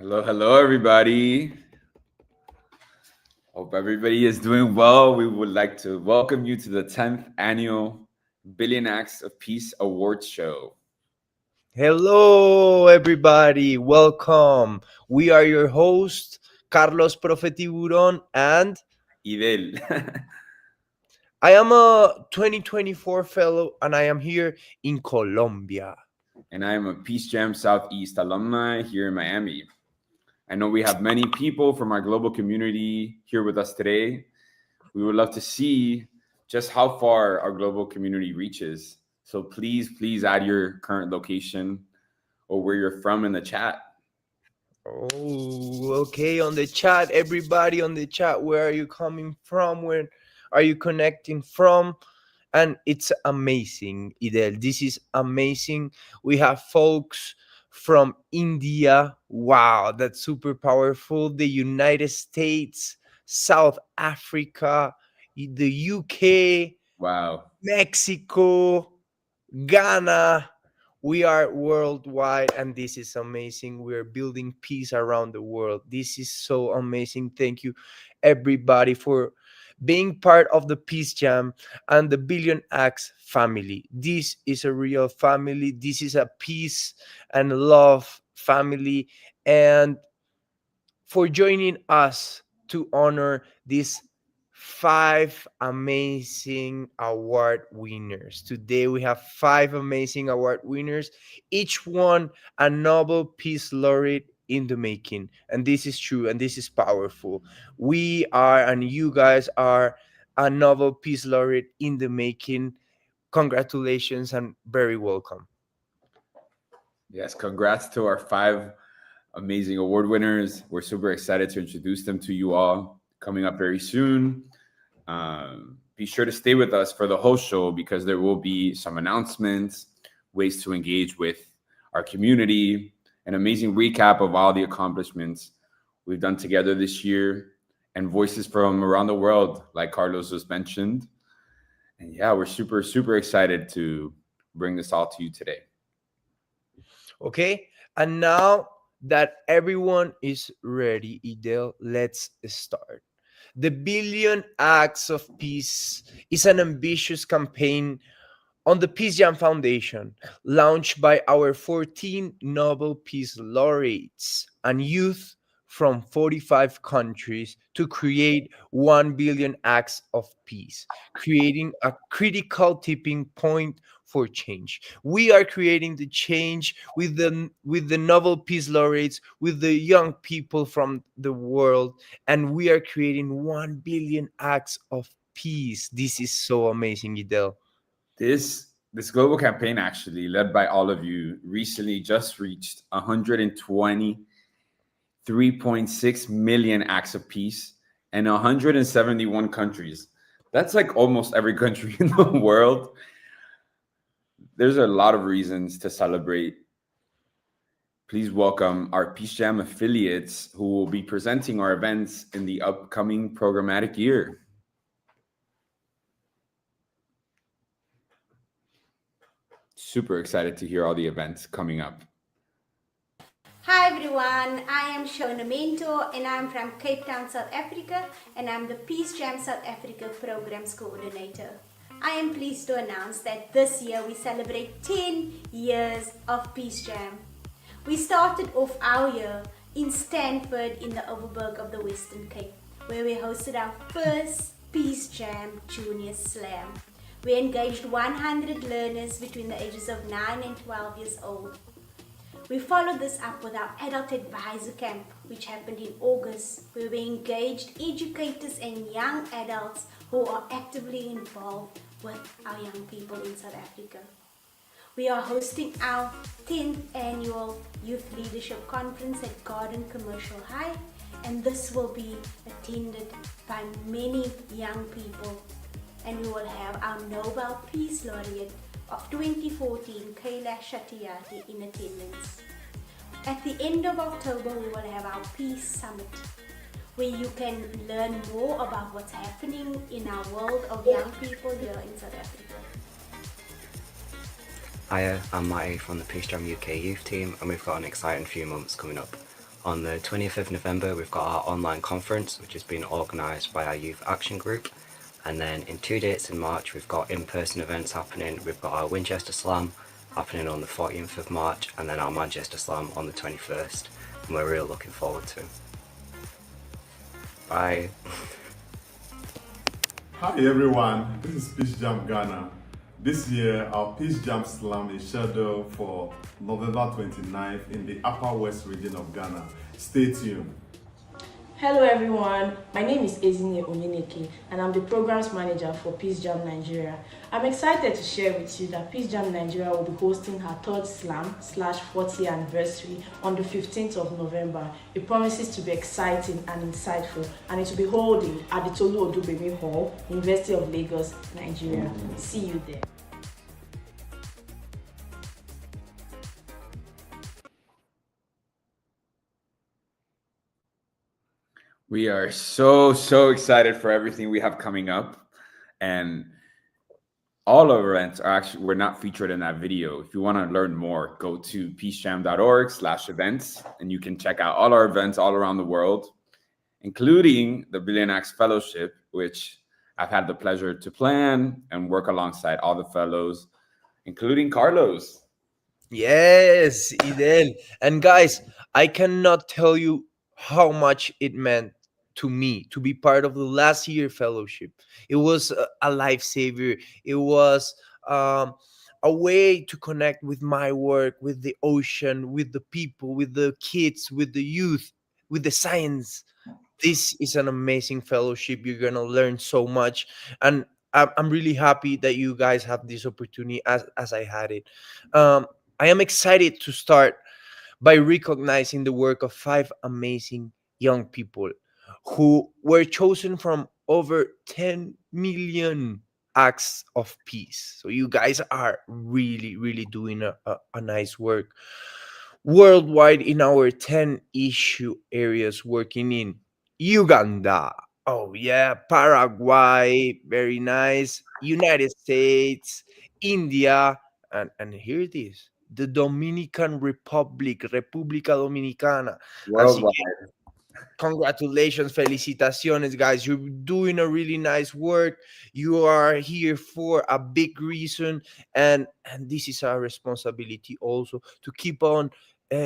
Hello, everybody. Hope everybody is doing well. We would like to welcome you to the 10th annual Billion Acts of Peace Awards show. Hello, everybody. Welcome. We are your host, Carlos Profetiburon, and Idel. I am a 2024 fellow, and I am here in Colombia. and I am a PeaceJam Southeast alumni here in Miami. I know we have many people from our global community here with us today. We would love to see just how far our global community reaches. So please add your current location or where you're from in the chat. Oh, okay. On the chat, everybody on the chat, where are you coming from? Where are you connecting from? And it's amazing, Idel. This is amazing. We have folks from India. Wow, that's super powerful. The United States, South Africa, the UK, Wow. Mexico, Ghana. We are worldwide, and this is amazing. We are building peace around the world. This is so amazing. Thank you, everybody, for being part of the Peace Jam and the Billion Acts family. This is a real family. This is a peace and love family. And for joining us to honor these five amazing award winners. Today we have five amazing award winners, each one a Nobel Peace Laureate in the making. And this is true and this is powerful. We are, and you guys are, a Nobel Peace Laureate in the making. Congratulations and very welcome. Yes, congrats to our five amazing award winners. We're super excited to introduce them to you all coming up very soon. Be sure to stay with us for the whole show because there will be some announcements, ways to engage with our community, an amazing recap of all the accomplishments we've done together this year, and voices from around the world, like Carlos just mentioned. And yeah, we're super excited to bring this all to you today. Okay, and now that everyone is ready, Idel, let's start. The Billion Acts of Peace is an ambitious campaign on the PeaceJam Foundation, launched by our 14 Nobel Peace Laureates and youth from 45 countries to create 1 billion acts of peace, creating a critical tipping point for change. We are creating the change with the Nobel Peace Laureates, with the young people from the world, and we are creating 1 billion acts of peace. This is so amazing, Idel. This global campaign, actually led by all of you, recently just reached 123.6 million acts of peace in 171 countries. That's like almost every country in the world. There's a lot of reasons to celebrate. Please welcome our Peace Jam affiliates who will be presenting our events in the upcoming programmatic year. Super excited to hear all the events coming up. Hi everyone, I am Shona Mentor and I'm from Cape Town, South Africa, and I'm the PeaceJam South Africa Programs Coordinator. I am pleased to announce that this year we celebrate 10 years of PeaceJam. We started off our year in Stanford in the Overberg of the Western Cape, where we hosted our first PeaceJam Junior Slam. We engaged 100 learners between the ages of 9 and 12 years old. We followed this up with our Adult Advisor Camp, which happened in August, where we engaged educators and young adults who are actively involved with our young people in South Africa. We are hosting our 10th annual Youth Leadership Conference at Garden Commercial High, and this will be attended by many young people. And we will have our Nobel Peace Laureate of 2014, Kailash Satyarthi, in attendance. At the end of October, we will have our Peace Summit, where you can learn more about what's happening in our world of young people here in South Africa. Hiya, I'm Matty from the PeaceJam UK youth team, and we've got an exciting few months coming up. On the 20th of November, we've got our online conference, which has been organised by our Youth Action Group. And then in 2 dates in March, we've got in-person events happening. We've got our Winchester Slam happening on the 14th of March, and then our Manchester Slam on the 21st. And we're really looking forward to it. Bye. Hi everyone, this is PeaceJam Ghana. This year, our PeaceJam Slam is scheduled for November 29th in the Upper West region of Ghana. Stay tuned. Hello everyone, my name is Ezine Onyineke and I'm the Programs Manager for PeaceJam Nigeria. I'm excited to share with you that PeaceJam Nigeria will be hosting her third Slam/40th anniversary on the 15th of November. It promises to be exciting and insightful, and it will be holding at the Tolu Odubemi Hall, University of Lagos, Nigeria. See you there. We are so excited for everything we have coming up. And all our events are actually, we're not featured in that video. If you want to learn more, go to peacejam.org/events, and you can check out all our events all around the world, including the Billion Acts Fellowship, which I've had the pleasure to plan and work alongside all the fellows, including Carlos. Yes, Idel. And guys, I cannot tell you how much it meant to me to be part of the last year fellowship. It was a lifesaver. It was a way to connect with my work, with the ocean, with the people, with the kids, with the youth, with the science. This is an amazing fellowship. You're gonna learn so much, and I'm really happy that you guys have this opportunity as I had it. I am excited to start by recognizing the work of five amazing young people who were chosen from over 10 million acts of peace. So you guys are really doing a nice work worldwide in our 10 issue areas, working in Uganda. Oh yeah, Paraguay, very nice. United States, India, and here it is, the Dominican Republic, República Dominicana. Así Worldwide. que congratulations, felicitaciones, guys. You're doing a really nice work. You are here for a big reason, and this is our responsibility also to keep on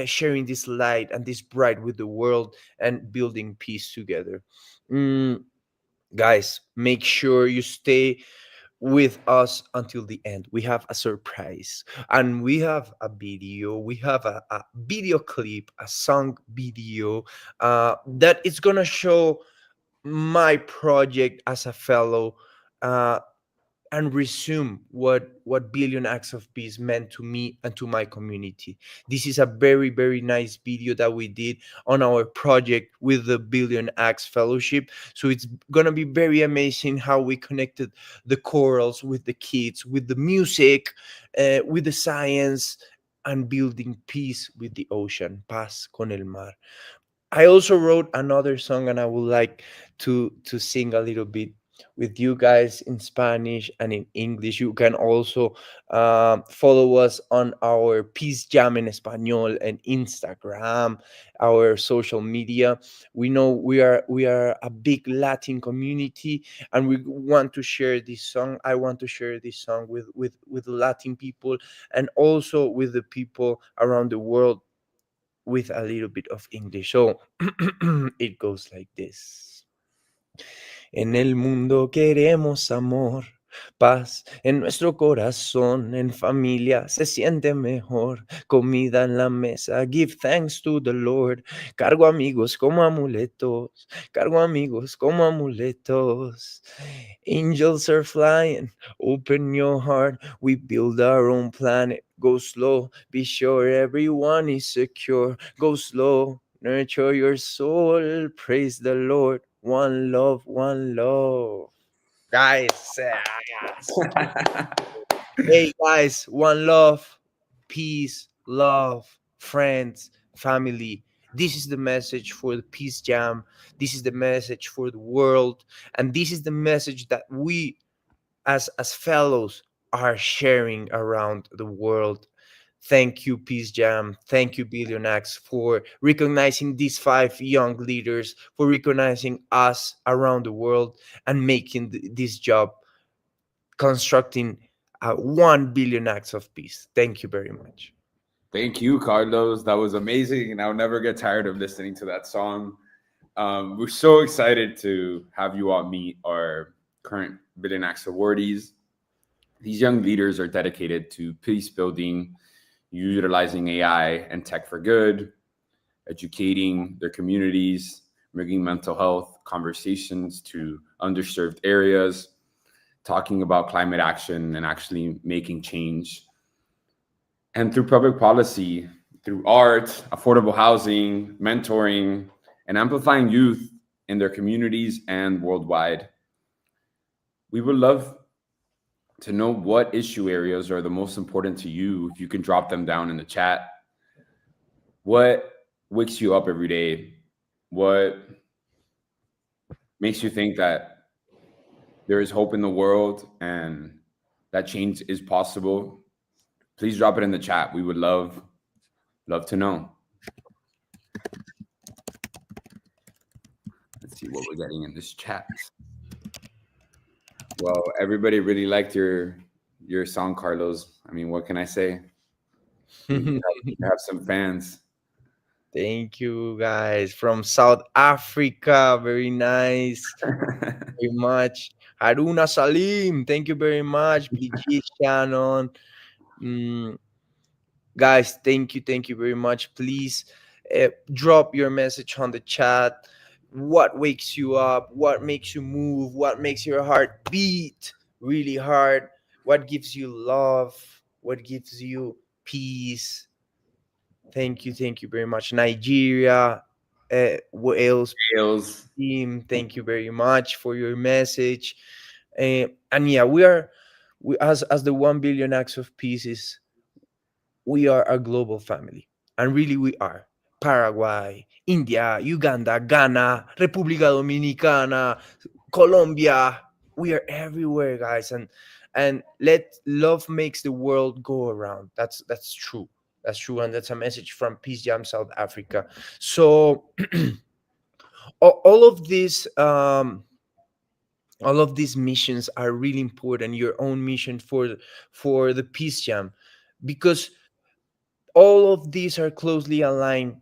sharing this light and this bright with the world and building peace together. Mm, guys, make sure you stay with us until the end. We have a surprise, and we have a video. We have a video clip, a song video that is gonna show my project as a fellow, uh, and resume what Billion Acts of Peace meant to me and to my community. This is a very nice video that we did on our project with the Billion Acts Fellowship. So it's gonna be very amazing how we connected the chorals with the kids, with the music, with the science, and building peace with the ocean. Paz con el mar. I also wrote another song, and I would like to sing a little bit with you guys in Spanish and in English. You can also follow us on our Peace Jam in Español and Instagram, our social media. We know we are a big Latin community, and we want to share this song. I want to share this song with Latin people, and also with the people around the world, with a little bit of English. So it goes like this. En el mundo queremos amor, paz en nuestro corazón, en familia se siente mejor, comida en la mesa, give thanks to the Lord. Cargo amigos como amuletos, cargo amigos como amuletos. Angels are flying, open your heart, we build our own planet. Go slow, be sure everyone is secure. Go slow, nurture your soul, praise the Lord. One love, one love. Guys, yes. Hey guys, one love, peace, love, friends, family. This is the message for the Peace Jam. This is the message for the world. And this is the message that we as fellows are sharing around the world. Thank you, Peace Jam. Thank you, Billion Acts, for recognizing these 5 young leaders, for recognizing us around the world and making this job, constructing 1 billion acts of peace. Thank you very much. Thank you, Carlos. That was amazing, and I'll never get tired of listening to that song. We're so excited to have you all meet our current Billion Acts awardees. These young leaders are dedicated to peace building, utilizing AI and tech for good, educating their communities, bringing mental health conversations to underserved areas, talking about climate action and actually making change. And through public policy, through art, affordable housing, mentoring, and amplifying youth in their communities and worldwide. We would love to know what issue areas are the most important to you. If you can drop them down in the chat. What wakes you up every day? What makes you think that there is hope in the world and that change is possible? Please drop it in the chat. We would love to know. Let's see what we're getting in this chat. Well, everybody really liked your song, Carlos. I mean, what can I say? You have some fans. Thank you, guys, from South Africa. Very nice. Very much. Haruna Salim, thank you very much. BG Shannon. Guys, thank you very much. Please drop your message on the chat. What wakes you up? What makes you move? What makes your heart beat really hard? What gives you love? What gives you peace? Thank you very much. Nigeria, Wales team, thank you very much for your message. And yeah, we as the 1 billion acts of peace, we are a global family, and really we are. Paraguay, India, Uganda, Ghana, República Dominicana, Colombia. We are everywhere, guys, and let love makes the world go around. That's true. That's true, and that's a message from PeaceJam South Africa. So all of these missions are really important. Your own mission for the PeaceJam, because all of these are closely aligned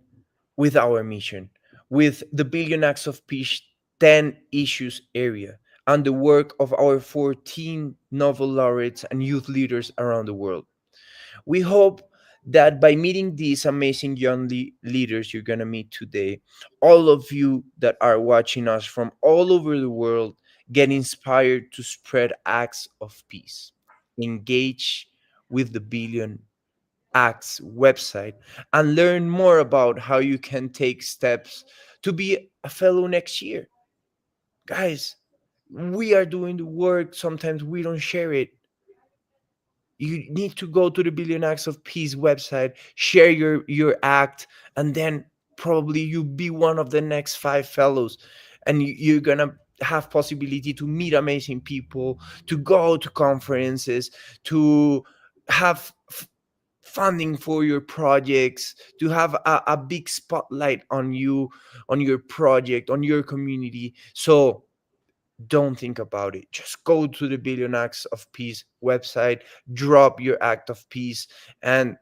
with our mission, with the Billion Acts of Peace 10 issues area, and the work of our 14 Nobel laureates and youth leaders around the world. We hope that by meeting these amazing young leaders you're going to meet today, all of you that are watching us from all over the world get inspired to spread acts of peace. Engage with the Billion Acts website and learn more about how you can take steps to be a fellow next year. Guys, we are doing the work. Sometimes we don't share it. You need to go to the Billion Acts of Peace website, share your act, and then probably you be one of the next 5 fellows, and you're gonna have possibility to meet amazing people, to go to conferences, to have funding for your projects, to have a big spotlight on you, on your project, on your community. So don't think about it. Just go to the Billion Acts of Peace website, drop your act of peace, and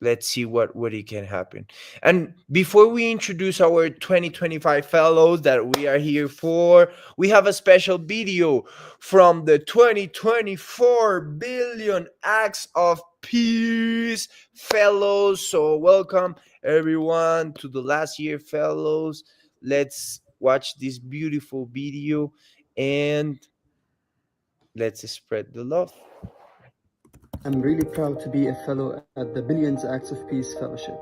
let's see what it can happen. And before we introduce our 2025 fellows that we are here for, we have a special video from the 2024 Billion Acts of Peace fellows. So welcome everyone to the last year fellows. Let's watch this beautiful video and let's spread the love. I'm really proud to be a fellow at the Billions Acts of Peace Fellowship.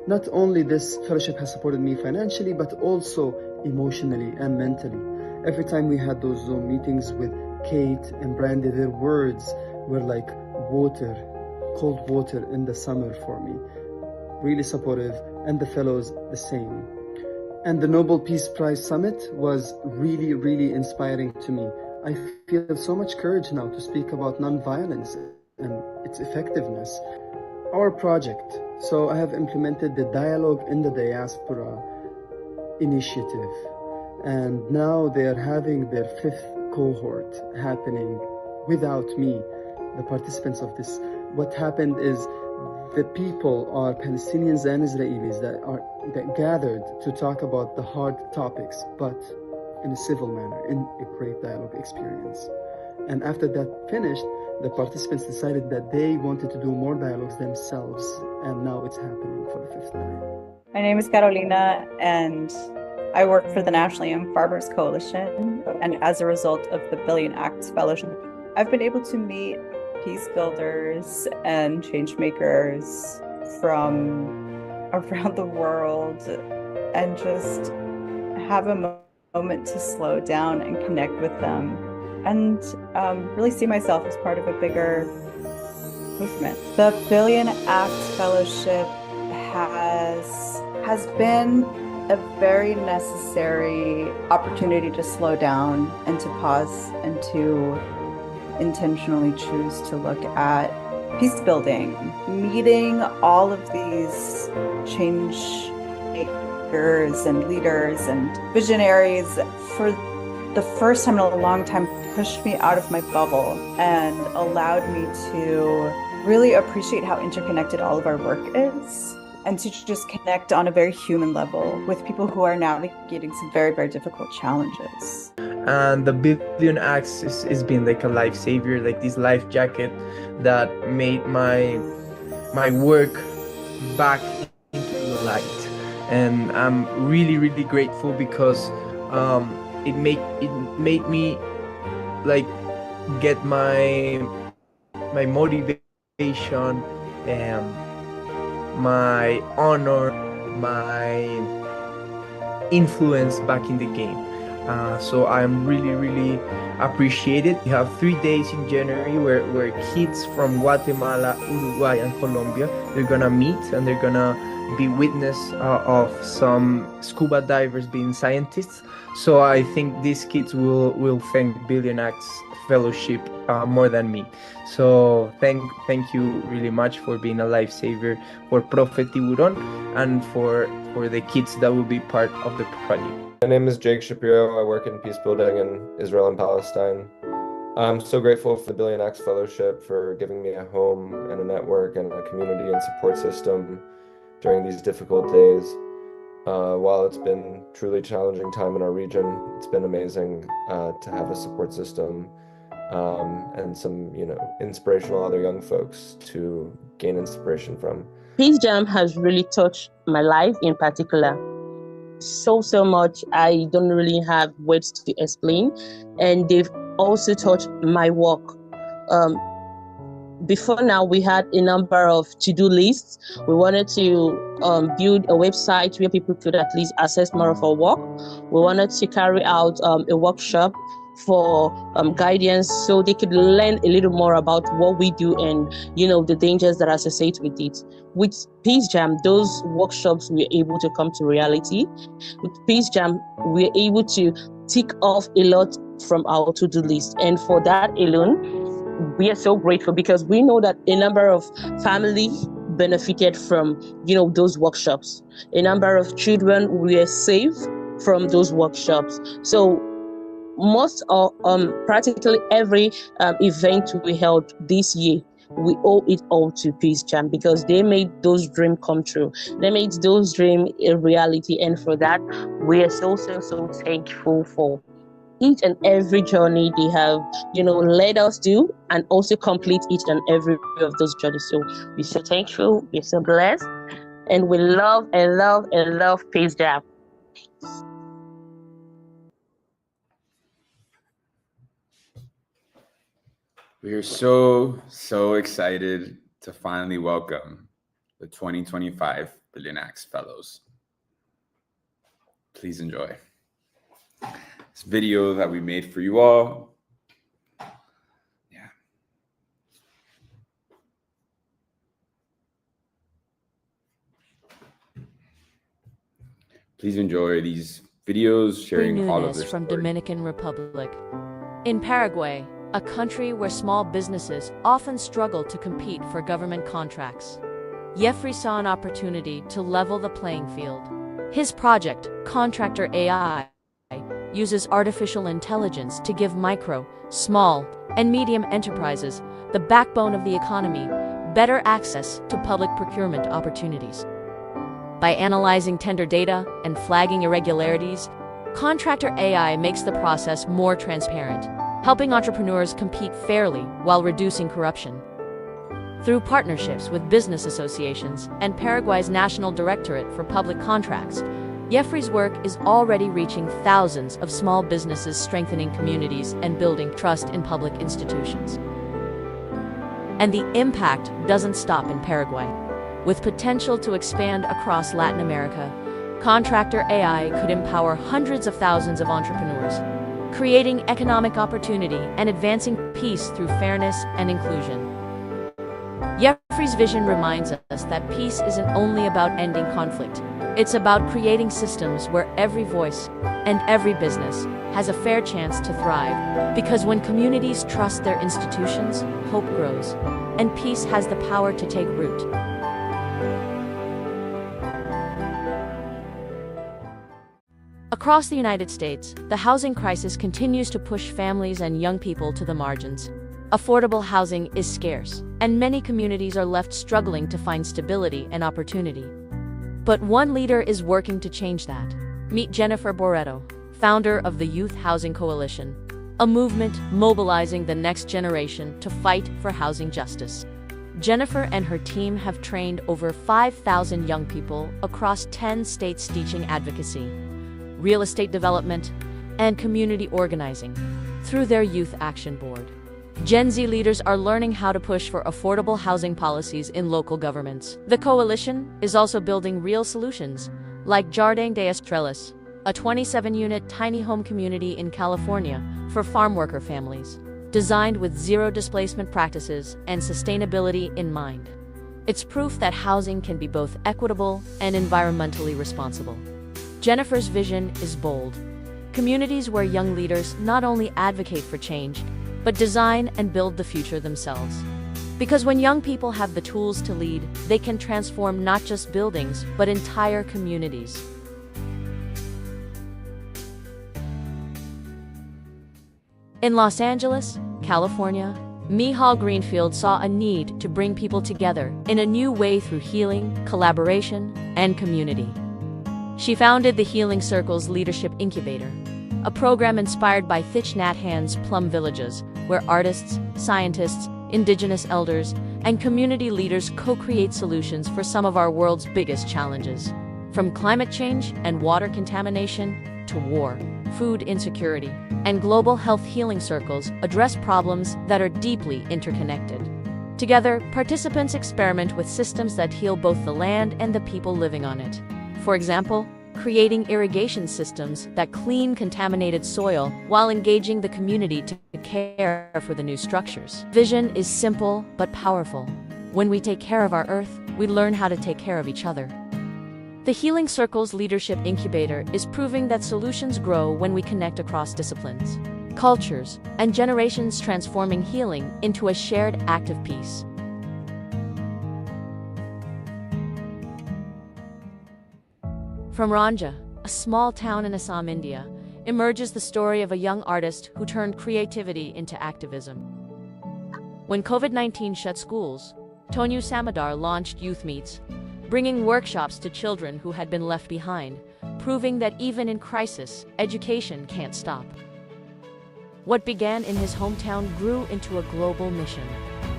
Not only this fellowship has supported me financially, but also emotionally and mentally. Every time we had those Zoom meetings with Kate and Brandy, their words were like water, cold water in the summer for me. Really supportive, and the fellows the same. And the Nobel Peace Prize Summit was really, really inspiring to me. I feel so much courage now to speak about nonviolence and its effectiveness. our project. So I have implemented the Dialogue in the Diaspora initiative, and now they are having their 5th cohort happening without me, the participants of this. What happened is the people are Palestinians and Israelis that gathered to talk about the hard topics, but in a civil manner, in a great dialogue experience. And after that finished, the participants decided that they wanted to do more dialogues themselves, and now it's happening for the 5th time. My name is Carolina, and I work for the National Young Farmers Coalition. And as a result of the Billion Acts Fellowship, I've been able to meet peace builders and changemakers from around the world and just have a moment to slow down and connect with them, and really see myself as part of a bigger movement. The Billion Acts Fellowship has been a very necessary opportunity to slow down and to pause and to intentionally choose to look at peace building, meeting all of these change makers and leaders and visionaries for the first time in a long time pushed me out of my bubble and allowed me to really appreciate how interconnected all of our work is, and to just connect on a very human level with people who are navigating some very, very difficult challenges. And the Billion Acts is been like a life savior, like this life jacket that made my work back into the light. And I'm really, really grateful because it made me like get my motivation and my honor, my influence back in the game. So I'm really, really appreciated. We have 3 days in January where kids from Guatemala, Uruguay, and Colombia, they're gonna meet and they're gonna be witness of some scuba divers being scientists. So I think these kids will thank Billion Acts Fellowship more than me. So thank you really much for being a lifesaver for Prophet Tiburon and for the kids that will be part of the project. My name is Jake Shapiro. I work in peace building in Israel and Palestine. I'm so grateful for the Billion Acts Fellowship for giving me a home and a network and a community and support system during these difficult days. While it's been a truly challenging time in our region, it's been amazing to have a support system and some, inspirational other young folks to gain inspiration from. PeaceJam has really touched my life in particular. So much. I don't really have words to explain. And they've also touched my work. Before now, we had a number of to-do lists. We wanted to build a website where people could at least access more of our work. We wanted to carry out a workshop for guidance so they could learn a little more about what we do and, the dangers that are associated with it. With PeaceJam, those workshops were able to come to reality. With PeaceJam, we're able to tick off a lot from our to-do list. And for that alone, we are so grateful because we know that a number of families benefited from, those workshops. A number of children were saved from those workshops. So most of practically every event we held this year, we owe it all to PeaceJam because they made those dreams come true. They made those dreams a reality, and for that, we are so thankful for each and every journey they have, led us to, and also complete each and every of those journeys. So we're so thankful, we're so blessed, and we love PeaceJam. We are so excited to finally welcome the 2025 Billion Acts Fellows. Please enjoy this video that we made for you all. Yeah. Please enjoy these videos sharing all of their from story. Dominican Republic. In Paraguay, a country where small businesses often struggle to compete for government contracts, Jeffrey saw an opportunity to level the playing field. His project, Contractor AI, uses artificial intelligence to give micro, small, and medium enterprises, the backbone of the economy, better access to public procurement opportunities. By analyzing tender data and flagging irregularities, Contractor AI makes the process more transparent, helping entrepreneurs compete fairly while reducing corruption. Through partnerships with business associations and Paraguay's National Directorate for Public Contracts, Jeffrey's work is already reaching thousands of small businesses, strengthening communities and building trust in public institutions. And the impact doesn't stop in Paraguay. With potential to expand across Latin America, Contractor AI could empower hundreds of thousands of entrepreneurs, creating economic opportunity and advancing peace through fairness and inclusion. Jeffrey's vision reminds us that peace isn't only about ending conflict. It's about creating systems where every voice and every business has a fair chance to thrive. Because when communities trust their institutions, hope grows, and peace has the power to take root. Across the United States, the housing crisis continues to push families and young people to the margins. Affordable housing is scarce, and many communities are left struggling to find stability and opportunity. But one leader is working to change that. Meet Jennifer Barreto, founder of the Youth Housing Coalition, a movement mobilizing the next generation to fight for housing justice. Jennifer and her team have trained over 5,000 young people across 10 states teaching advocacy, real estate development, and community organizing through their Youth Action Board. Gen Z leaders are learning how to push for affordable housing policies in local governments. The coalition is also building real solutions, like Jardín de Estrellas, a 27-unit tiny home community in California for farm worker families, designed with zero displacement practices and sustainability in mind. It's proof that housing can be both equitable and environmentally responsible. Jennifer's vision is bold. Communities where young leaders not only advocate for change, but design and build the future themselves. Because when young people have the tools to lead, they can transform not just buildings, but entire communities. In Los Angeles, California, Michal Greenfield saw a need to bring people together in a new way through healing, collaboration, and community. She founded the Healing Circles Leadership Incubator, a program inspired by Thich Nhat Hanh's Plum Villages, where artists, scientists, indigenous elders, and community leaders co-create solutions for some of our world's biggest challenges. From climate change and water contamination to war, food insecurity, and global health, Healing Circles address problems that are deeply interconnected. Together, participants experiment with systems that heal both the land and the people living on it. For example, creating irrigation systems that clean contaminated soil while engaging the community to care for the new structures. Vision is simple but powerful. When we take care of our earth, we learn how to take care of each other. The Healing Circles Leadership Incubator is proving that solutions grow when we connect across disciplines, cultures, and generations, transforming healing into a shared act of peace. From Ranja, a small town in Assam, India, emerges the story of a young artist who turned creativity into activism. When COVID-19 shut schools, Tonyu Samadar launched Youth Meets, bringing workshops to children who had been left behind, proving that even in crisis, education can't stop. What began in his hometown grew into a global mission.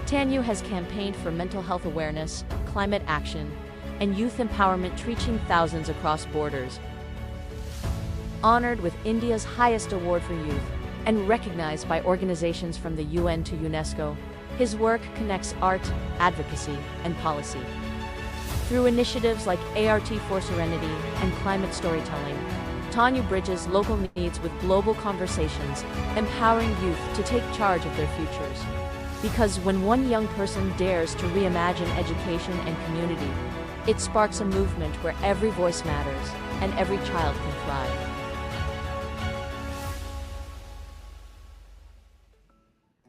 Tanyu has campaigned for mental health awareness, climate action, and youth empowerment, reaching thousands across borders. Honored with India's highest award for youth and recognized by organizations from the UN to UNESCO, his work connects art, advocacy, and policy. Through initiatives like ART for Serenity and climate storytelling, Tanyu bridges local needs with global conversations, empowering youth to take charge of their futures. Because when one young person dares to reimagine education and community, it sparks a movement where every voice matters and every child can thrive.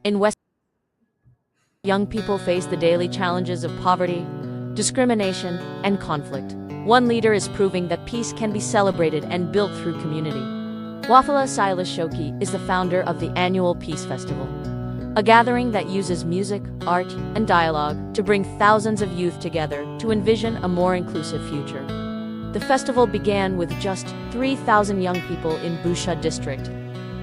In West, young people face the daily challenges of poverty, discrimination, and conflict. One leader is proving that peace can be celebrated and built through community. Wafula Silas Shoki is the founder of the annual Peace Festival, a gathering that uses music, art, and dialogue to bring thousands of youth together to envision a more inclusive future. The festival began with just 3,000 young people in Busha district.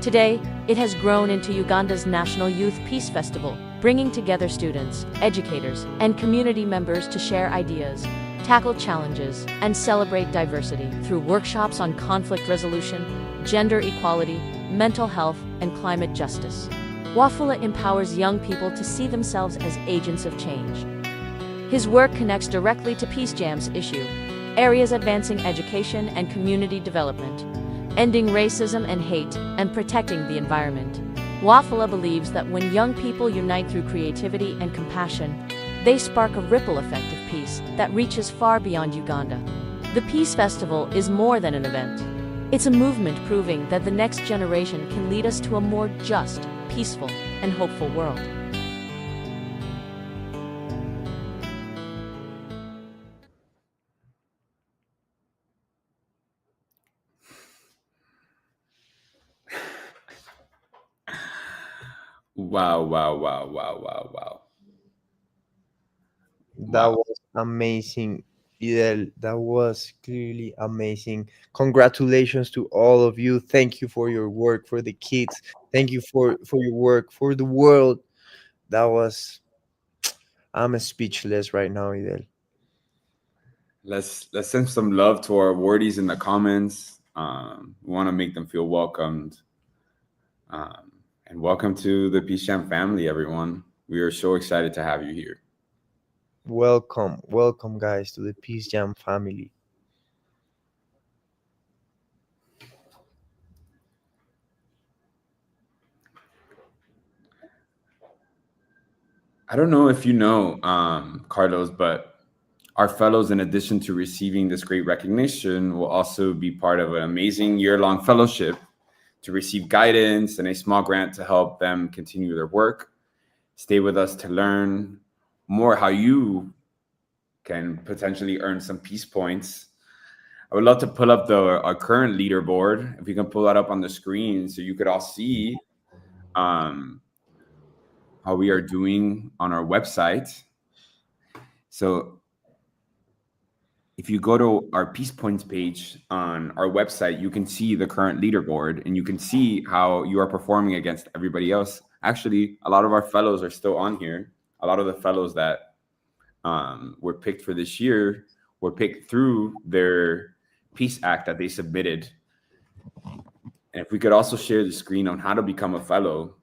Today, it has grown into Uganda's National Youth Peace Festival, bringing together students, educators, and community members to share ideas, tackle challenges, and celebrate diversity through workshops on conflict resolution, gender equality, mental health, and climate justice. Wafula empowers young people to see themselves as agents of change. His work connects directly to PeaceJam's issue, areas advancing education and community development, ending racism and hate, and protecting the environment. Wafula believes that when young people unite through creativity and compassion, they spark a ripple effect of peace that reaches far beyond Uganda. The Peace Festival is more than an event. It's a movement proving that the next generation can lead us to a more just, peaceful, and hopeful world. Wow, wow, wow, wow, wow, wow. That Wow. was amazing, Fidel. That was clearly amazing. Congratulations to all of you. Thank you for your work for the kids. Thank you for your work for the world. That was I'm speechless right now, Fidel. Let's send some love to our awardees in the comments. We want to make them feel welcomed. And welcome to the PeaceJam family, everyone. We are so excited to have you here. Welcome, welcome, guys, to the Peace Jam family. I don't know if you know, Carlos, but our fellows, in addition to receiving this great recognition, will also be part of an amazing year-long fellowship to receive guidance and a small grant to help them continue their work. Stay with us to learn more how you can potentially earn some peace points. I would love to pull up our current leaderboard. If we can pull that up on the screen so you could all see how we are doing on our website. So if you go to our Peace Points page on our website, you can see the current leaderboard and you can see how you are performing against everybody else. Actually, a lot of our fellows are still on here. A lot of the fellows that were picked for this year were picked through their Peace Act that they submitted. And if we could also share the screen on how to become a fellow,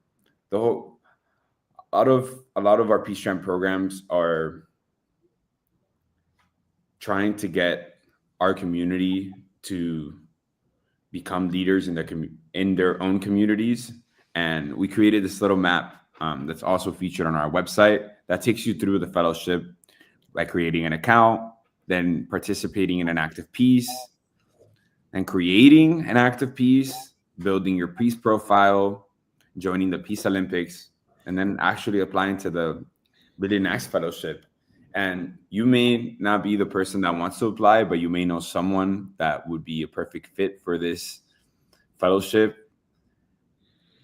a lot of our PeaceJam programs are trying to get our community to become leaders in their own communities. And we created this little map that's also featured on our website that takes you through the fellowship by creating an account, then participating in an act of peace, and creating an act of peace, building your peace profile, joining the Peace Olympics, and then actually applying to the Billion Acts Fellowship. And you may not be the person that wants to apply, but you may know someone that would be a perfect fit for this fellowship.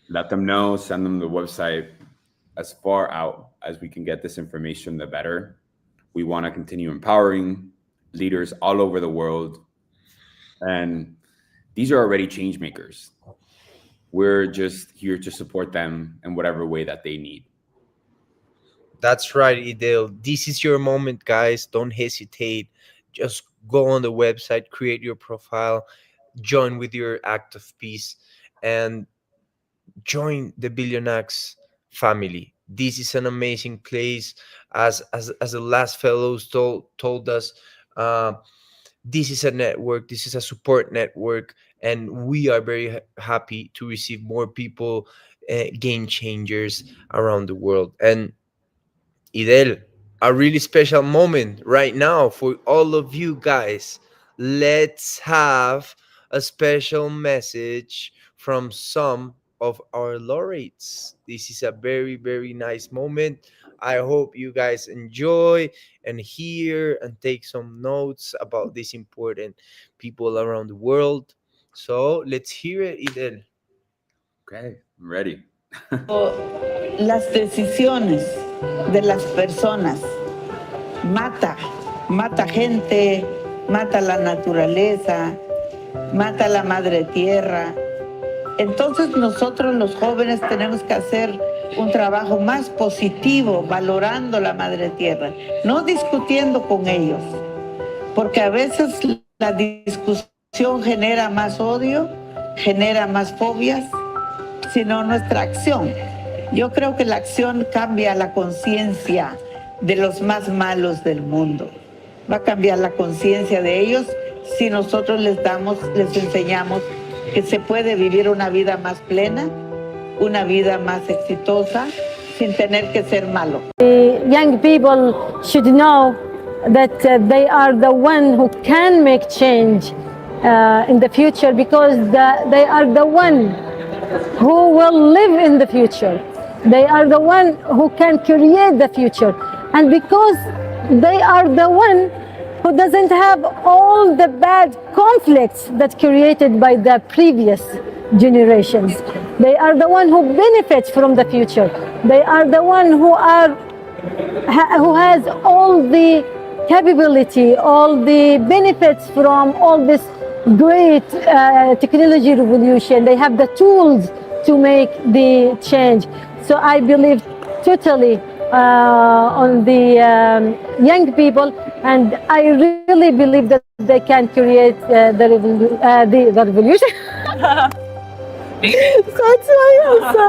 Let them know, send them the website. As far out as we can get this information, the better. We want to continue empowering leaders all over the world. And these are already change makers. We're just here to support them in whatever way that they need. That's right, Idel. This is your moment, guys. Don't hesitate. Just go on the website, create your profile, join with your act of peace, and join the Billion Acts family. This is an amazing place. As the last fellows told us, this is a network. This is a support network, and we are very happy to receive more people, game changers around the world. And Idel, a really special moment right now for all of you guys. Let's have a special message from some of our laureates. This is a very, very nice moment. I hope you guys enjoy and hear and take some notes about these important people around the world. So let's hear it, Idel. Okay, I'm ready. Las decisiones de las personas mata gente, mata la naturaleza, mata la madre tierra. Entonces nosotros los jóvenes tenemos que hacer un trabajo más positivo, valorando la madre tierra, no discutiendo con ellos, porque a veces la discusión genera más odio, genera más fobias, sino nuestra acción. Yo creo que la acción cambia la conciencia de los más malos del mundo. Va a cambiar la conciencia de ellos si nosotros les enseñamos que se puede vivir una vida más plena, una vida más exitosa, sin tener que ser malo. The young people should know that they are the one who can make change in the future, because they are the one who will live in the future. They are the one who can create the future. And because they are the one who doesn't have all the bad conflicts that created by the previous generations. They are the one who benefits from the future. They are the one who has all the capability, all the benefits from all this great technology revolution. They have the tools to make the change. So I believe totally on the young people, and I really believe that they can create the revolution. That's why also.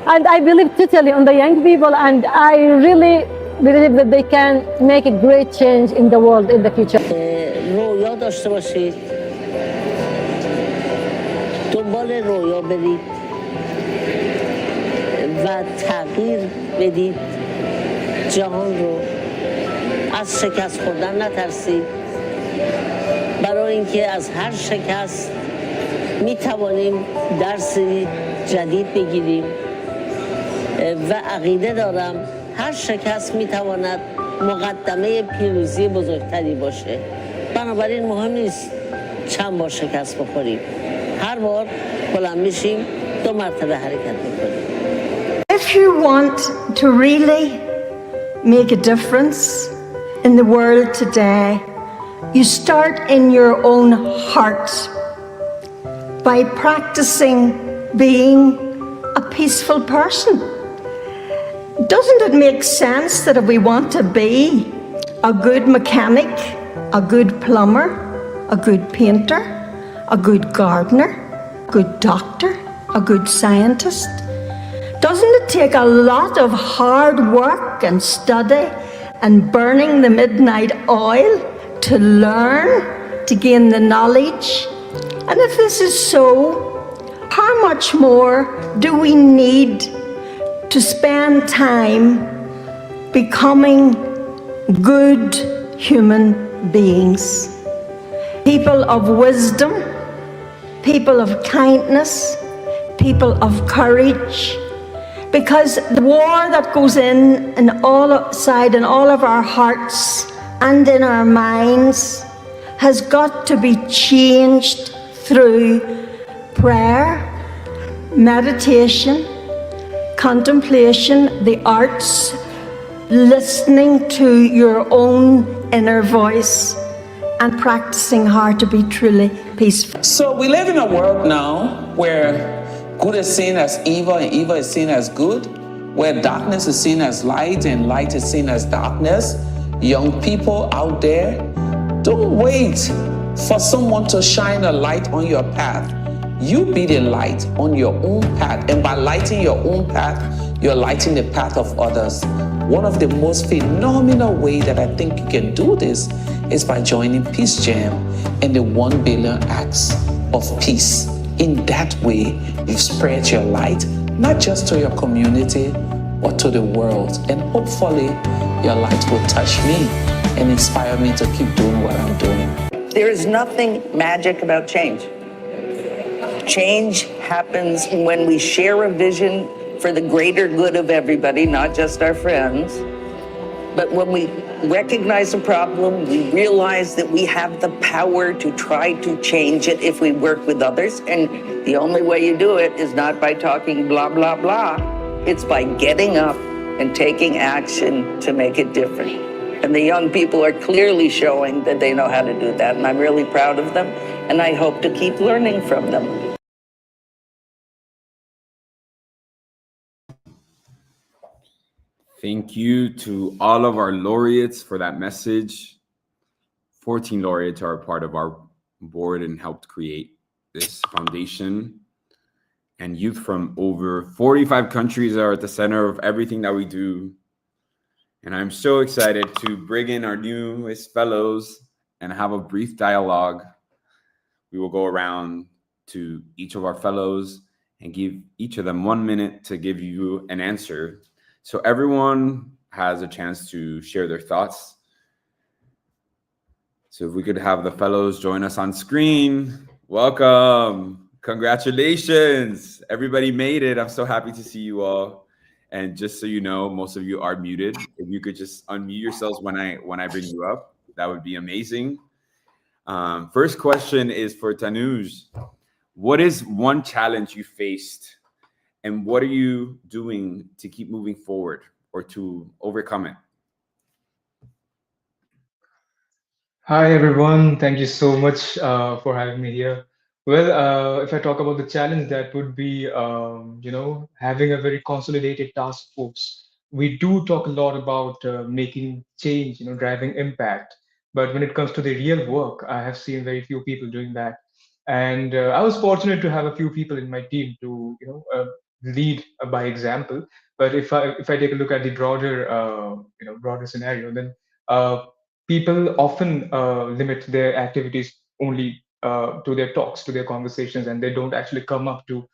And I believe totally on the young people, and I really believe that they can make a great change in the world in the future. رویا داشته باشید، دنبال رویا برید و تغییر بدید جهان رو. از شکست خوردن نترسید، برای اینکه از هر شکست می توانیم درسی جدید بگیریم و عقیده دارم هر شکست می تواند مقدمه پیروزی بزرگتری باشه. بنابراین مهم نیست چند بار شکست بخوریم، هر بار بلند میشیم، 2 مرتبه حرکت میکنیم. If you want to really make a difference in the world today, you start in your own heart by practicing being a peaceful person. Doesn't it make sense that if we want to be a good mechanic, a good plumber, a good painter, a good gardener, a good doctor, a good scientist, doesn't it take a lot of hard work and study and burning the midnight oil to learn, to gain the knowledge? And if this is so, how much more do we need to spend time becoming good human beings? People of wisdom, people of kindness, people of courage. Because the war that goes in all of our hearts and in our minds has got to be changed through prayer, meditation, contemplation, the arts, listening to your own inner voice, and practicing hard to be truly peaceful. So we live in a world now where good is seen as evil and evil is seen as good, where darkness is seen as light and light is seen as darkness. Young people out there, don't wait for someone to shine a light on your path. You be the light on your own path, and by lighting your own path, you're lighting the path of others. One of the most phenomenal ways that I think you can do this is by joining PeaceJam and the 1 billion acts of peace. In that way, you spread your light, not just to your community, but to the world. And hopefully, your light will touch me and inspire me to keep doing what I'm doing. There is nothing magic about change. Change happens when we share a vision for the greater good of everybody, not just our friends. But when we recognize a problem, we realize that we have the power to try to change it if we work with others. And the only way you do it is not by talking blah, blah, blah. It's by getting up and taking action to make it different. And the young people are clearly showing that they know how to do that. And I'm really proud of them. And I hope to keep learning from them. Thank you to all of our laureates for that message. 14 laureates are a part of our board and helped create this foundation. And youth from over 45 countries are at the center of everything that we do. And I'm so excited to bring in our newest fellows and have a brief dialogue. We will go around to each of our fellows and give each of them 1 minute to give you an answer. So everyone has a chance to share their thoughts. So if we could have the fellows join us on screen. Welcome. Congratulations. Everybody made it. I'm so happy to see you all. And just so you know, most of you are muted. If you could just unmute yourselves when I bring you up, that would be amazing. First question is for Tanuj. What is one challenge you faced, and what are you doing to keep moving forward or to overcome it? Hi, everyone. Thank you so much for having me here. Well, if I talk about the challenge, that would be, having a very consolidated task force. We do talk a lot about making change, driving impact. But when it comes to the real work, I have seen very few people doing that. And I was fortunate to have a few people in my team to, lead by example. But if I take a look at the broader scenario, then people often limit their activities only to their talks, to their conversations, and they don't actually come up to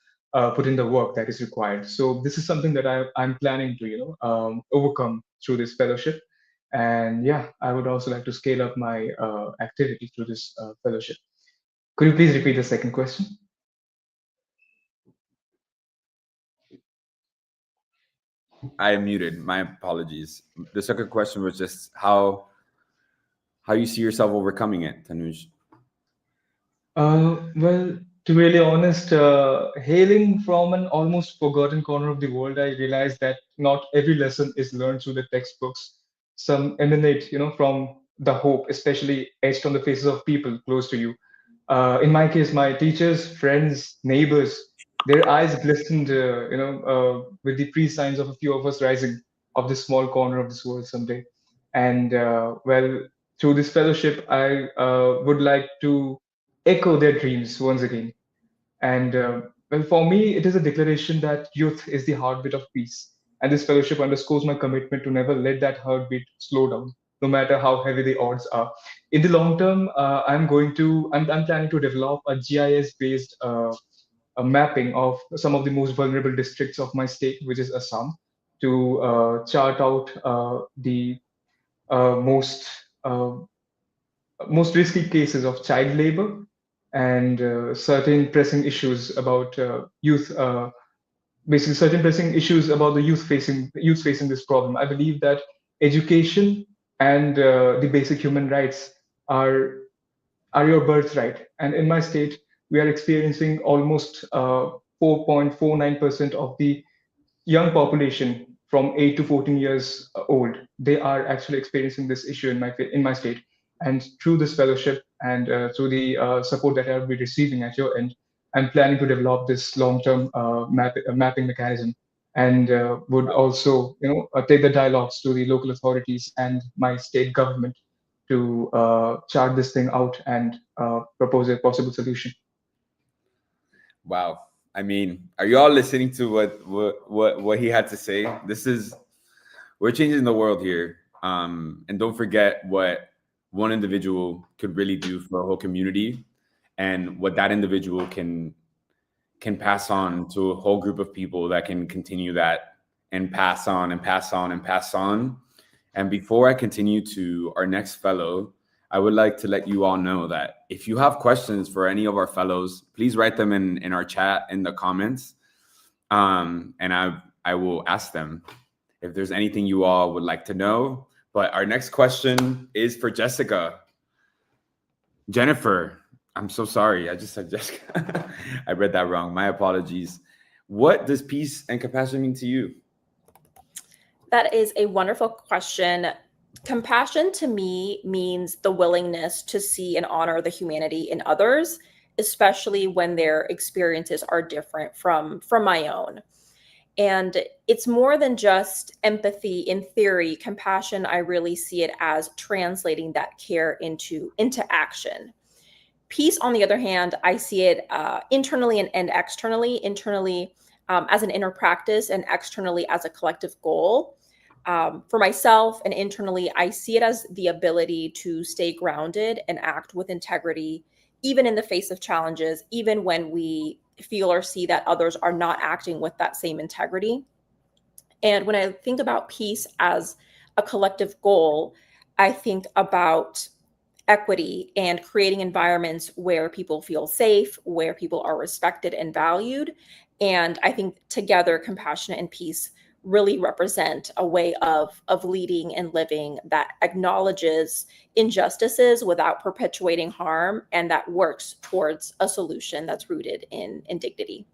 put in the work that is required. So this is something that I'm planning to, overcome through this fellowship. And yeah, I would also like to scale up my activity through this fellowship. Could you please repeat the second question? I am muted. My apologies. The second question was just how you see yourself overcoming it, Tanuj. Well, to be really honest, hailing from an almost forgotten corner of the world, I realized that not every lesson is learned through the textbooks. Some emanate, from the hope, especially etched on the faces of people close to you. In my case, my teachers, friends, neighbors, their eyes glistened, with the pre-signs of a few of us rising of this small corner of this world someday. And well, through this fellowship, I would like to echo their dreams once again. And well, for me, it is a declaration that youth is the heartbeat of peace. And this fellowship underscores my commitment to never let that heartbeat slow down, no matter how heavy the odds are. In the long term, I'm planning to develop a GIS-based a mapping of some of the most vulnerable districts of my state, which is Assam, to chart out the uh, most uh, most risky cases of child labor and certain pressing issues about basically certain pressing issues about the youth facing this problem. I believe that education and the basic human rights are your birthright. And in my state, we are experiencing almost 4.49% of the young population from 8 to 14 years old. They are actually experiencing this issue in my state. And through this fellowship and through the support that I'll be receiving at your end, I'm planning to develop this long-term mapping mechanism, and would also, take the dialogues to the local authorities and my state government to chart this thing out and propose a possible solution. Wow. I mean, are you all listening to what he had to say? We're changing the world here. And don't forget what one individual could really do for a whole community, and what that individual can pass on to a whole group of people that can continue that and pass on and pass on and pass on. And before I continue to our next fellow, I would like to let you all know that if you have questions for any of our fellows, please write them in our chat in the comments. And I will ask them if there's anything you all would like to know. But our next question is for Jessica. Jennifer, I'm so sorry. I just said Jessica. I read that wrong. My apologies. What does peace and compassion mean to you? That is a wonderful question. Compassion to me means the willingness to see and honor the humanity in others, especially when their experiences are different from my own. And it's more than just empathy in theory. Compassion, I really see it as translating that care into action. Peace, on the other hand, I see it internally and externally. Internally as an inner practice, and externally as a collective goal. For myself and internally, I see it as the ability to stay grounded and act with integrity, even in the face of challenges, even when we feel or see that others are not acting with that same integrity. And when I think about peace as a collective goal, I think about equity and creating environments where people feel safe, where people are respected and valued. And I think together, compassion and peace really represent a way of leading and living that acknowledges injustices without perpetuating harm, and that works towards a solution that's rooted in dignity.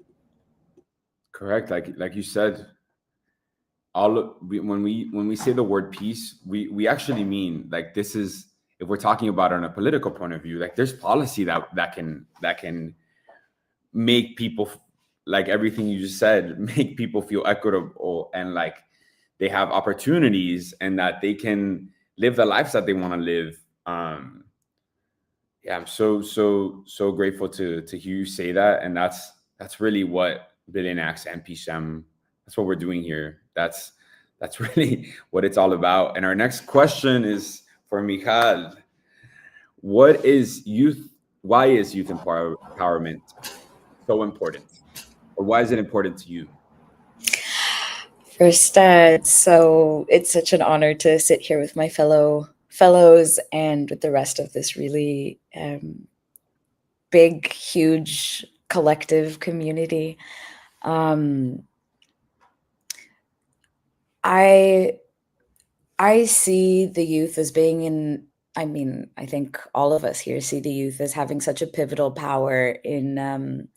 Correct. Like you said, when we say the word peace, we actually mean, like, this is, if we're talking about it on a political point of view, like, there's policy that can make people, like everything you just said, make people feel equitable, and like they have opportunities, and that they can live the lives that they want to live. Yeah, I'm so grateful to hear you say that, and that's really what Billion Acts and PeaceJam, that's what we're doing here. That's really what it's all about. And our next question is for Michal. What is youth? Why is youth empowerment so important, or why is it important to you? First, so it's such an honor to sit here with my fellows and with the rest of this really big, huge collective community. I see the youth as being I think all of us here see the youth as having such a pivotal power in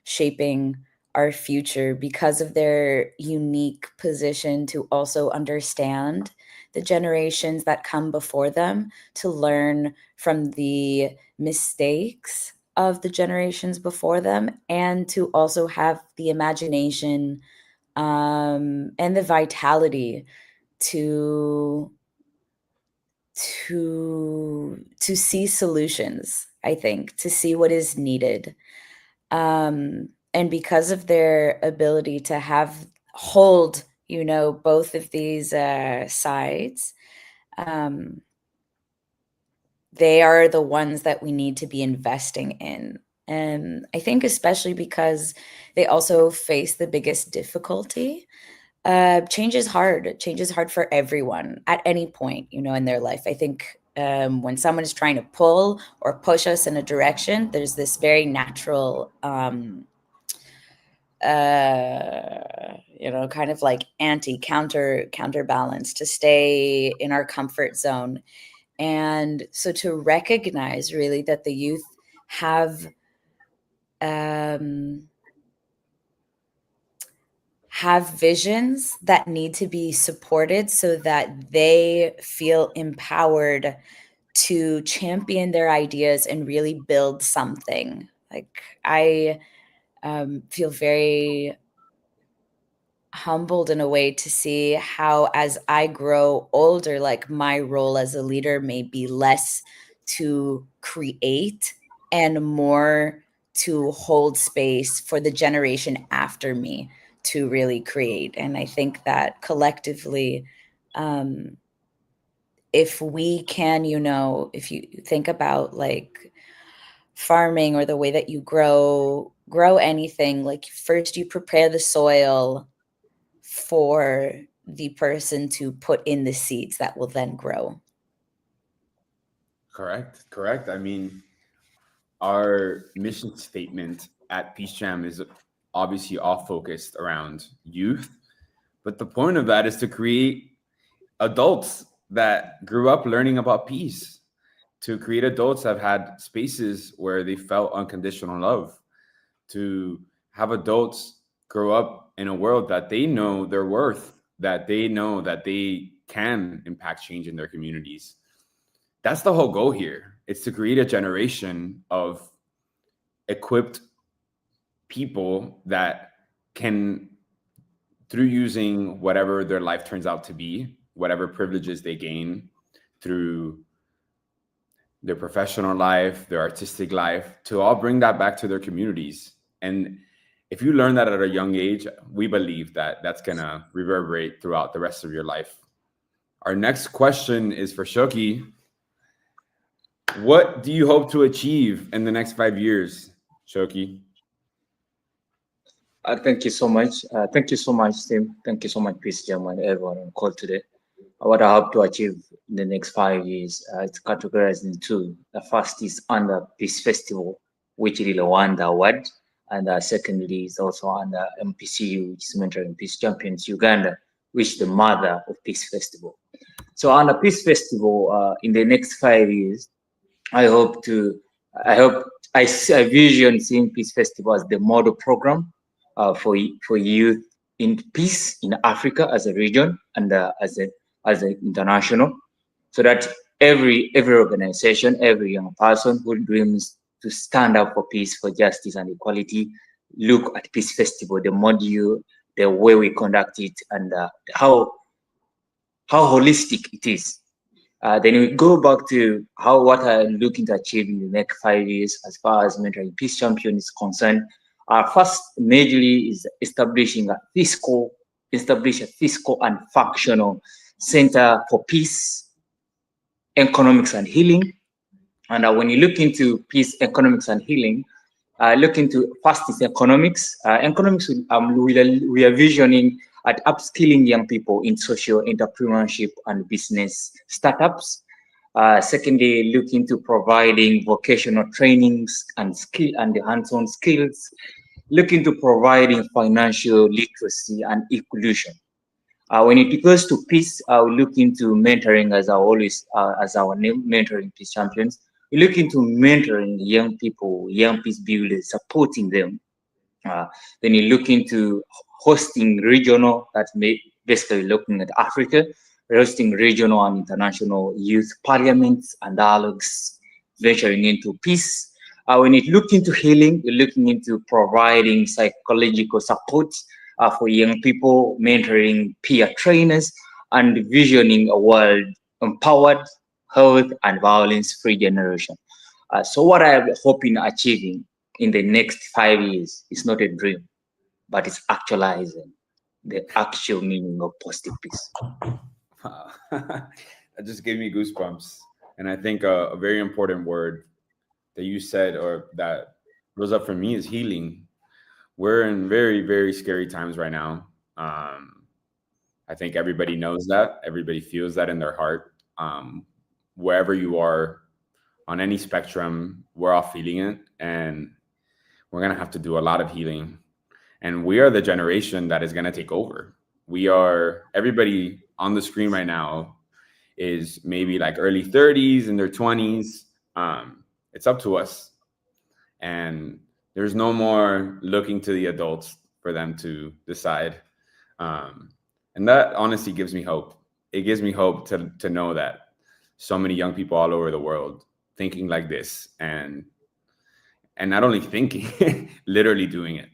shaping our future because of their unique position to also understand the generations that come before them, to learn from the mistakes of the generations before them, and to also have the imagination and the vitality to see solutions, I think, to see what is needed. And because of their ability to hold, both of these sides, they are the ones that we need to be investing in. And I think especially because they also face the biggest difficulty. Change is hard. Change is hard for everyone at any point, in their life. I think when someone is trying to pull or push us in a direction, there's this very natural, kind of like counterbalance to stay in our comfort zone. And so to recognize really that the youth have visions that need to be supported so that they feel empowered to champion their ideas and really build something. Like, I feel very humbled in a way to see how, as I grow older, like, my role as a leader may be less to create and more to hold space for the generation after me to really create. And I think that collectively, if we can, if you think about like farming or the way that you grow anything, like, first you prepare the soil for the person to put in the seeds that will then grow. Correct. I mean, our mission statement at PeaceJam is obviously all focused around youth, but the point of that is to create adults that grew up learning about peace, to create adults that have had spaces where they felt unconditional love, to have adults grow up in a world that they know their worth, that they know that they can impact change in their communities. That's the whole goal here. It's to create a generation of equipped people that can, through using whatever their life turns out to be, whatever privileges they gain through their professional life, their artistic life, to all bring that back to their communities. And if you learn that at a young age, we believe that that's going to reverberate throughout the rest of your life. Our next question is for Shoki. What do you hope to achieve in the next 5 years, Shoki? Thank you so much. Thank you so much, Tim. Thank you so much, PeaceJam, and everyone on call today. What I hope to achieve in the next 5 years, it's categorized in two. The first is under Peace Festival, which really won the award. And secondly, is also under MPCU, which is Mentoring Peace Champions Uganda, which is the mother of Peace Festival. So under Peace Festival, in the next 5 years, I vision seeing Peace Festival as the model program for youth in peace in Africa as a region and as an international, so that every organization, every young person who dreams to stand up for peace, for justice and equality, look at Peace Festival, the module, the way we conduct it, and how holistic it is. Then we go back to what I'm looking to achieve in the next 5 years as far as Mentoring Peace Champion is concerned. Our first majorly is establish a fiscal and functional center for peace, economics and healing. And when you look into peace, economics and healing, look into first is economics. Economics, we are visioning at upskilling young people in social entrepreneurship and business startups. Secondly, look into providing vocational trainings and skill and hands-on skills. Look into providing financial literacy and inclusion. When it goes to peace, we look into mentoring as our name, Mentoring Peace Champions. We look into mentoring young people, young peace builders, supporting them. Then you look into hosting regional, that's basically looking at Africa, hosting regional and international youth parliaments and dialogues, venturing into peace. When you look into healing, you're looking into providing psychological support for young people, mentoring peer trainers, and visioning a world empowered, health, and violence-free generation. So what I am hoping achieving in the next 5 years is not a dream, but it's actualizing the actual meaning of positive peace. Wow. That just gave me goosebumps. And I think a very important word that you said, or that rose up for me, is healing. We're in very, very scary times right now. I think everybody knows that. Everybody feels that in their heart. Wherever you are on any spectrum, we're all feeling it. And we're going to have to do a lot of healing. And we are the generation that is going to take over. Everybody on the screen right now is maybe like early 30s, in their 20s. It's up to us. And there's no more looking to the adults for them to decide. And that honestly gives me hope. It gives me hope to know that so many young people all over the world thinking like this, and not only thinking, literally doing it.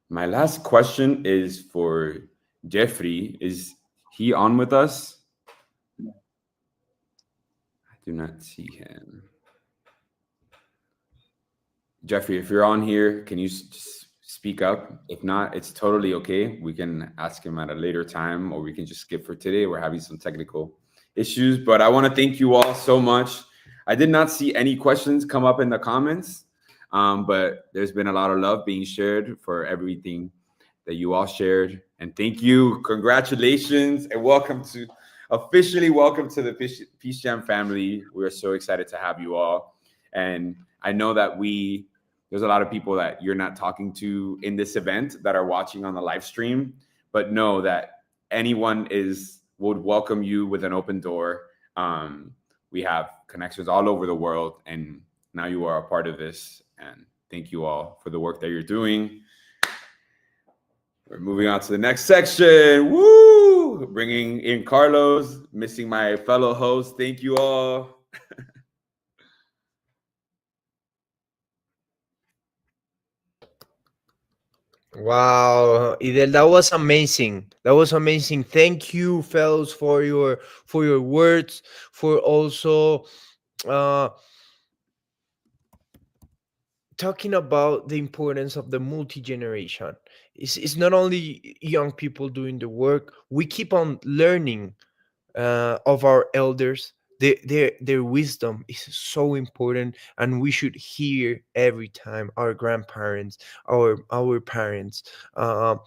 My last question is for Jeffrey. Is he on with us? I do not see him. Jeffrey, if you're on here, can you just speak up? If not, it's totally okay. We can ask him at a later time, or we can just skip for today. We're having some technical issues, but I want to thank you all so much. I did not see any questions come up in the comments, but there's been a lot of love being shared for everything that you all shared. And thank you. Congratulations and welcome to officially welcome to the PeaceJam family. We're so excited to have you all. And I know that there's a lot of people that you're not talking to in this event that are watching on the live stream, but know that anyone would welcome you with an open door. We have connections all over the world, and now you are a part of this. And thank you all for the work that you're doing. We're moving on to the next section. Woo! Bringing in Carlos, missing my fellow host. Thank you all. Wow, Idel, that was amazing. That was amazing. Thank you, fellows, for your words, for also uh, talking about the importance of the multi-generation. It's not only young people doing the work. We keep on learning of our elders. Their wisdom is so important, and we should hear every time our grandparents, our parents, our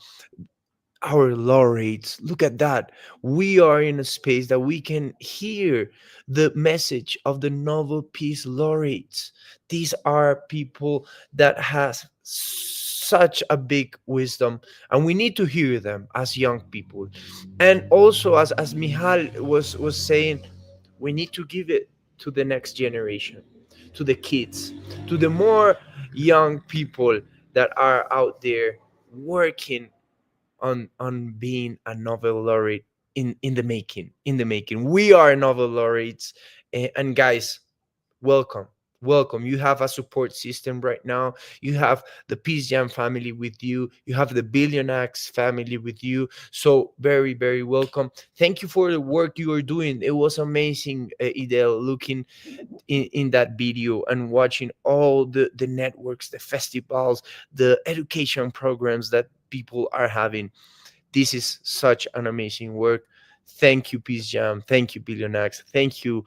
laureates. Look at that. We are in a space that we can hear the message of the Nobel Peace laureates. These are people that has such a big wisdom, and we need to hear them as young people. And also, as Michal was saying, we need to give it to the next generation, to the kids, to the more young people that are out there working on being a Nobel laureate in the making. We are Nobel laureates, and guys, welcome. You have a support system right now. You have the PeaceJam family with you. You have the Billion Acts family with you. So very welcome. Thank you for the work you are doing. It was amazing, Idel, looking in that video and watching all the networks, the festivals, the education programs that people are having. This is such an amazing work. Thank you, PeaceJam. Thank you, Billion Acts. Thank you,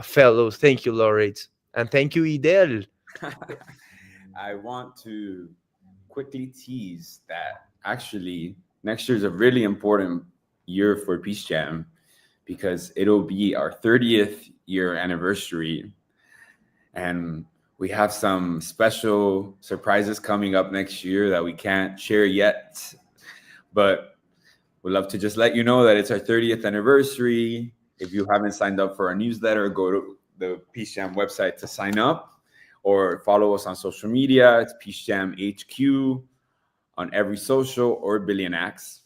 fellows. Thank you, laureates. And thank you, Idel. I want to quickly tease that actually next year is a really important year for PeaceJam because it'll be our 30th year anniversary. And we have some special surprises coming up next year that we can't share yet. But we'd love to just let you know that it's our 30th anniversary. If you haven't signed up for our newsletter, go to the PeaceJam website to sign up or follow us on social media. It's PeaceJam HQ on every social or Billion Acts.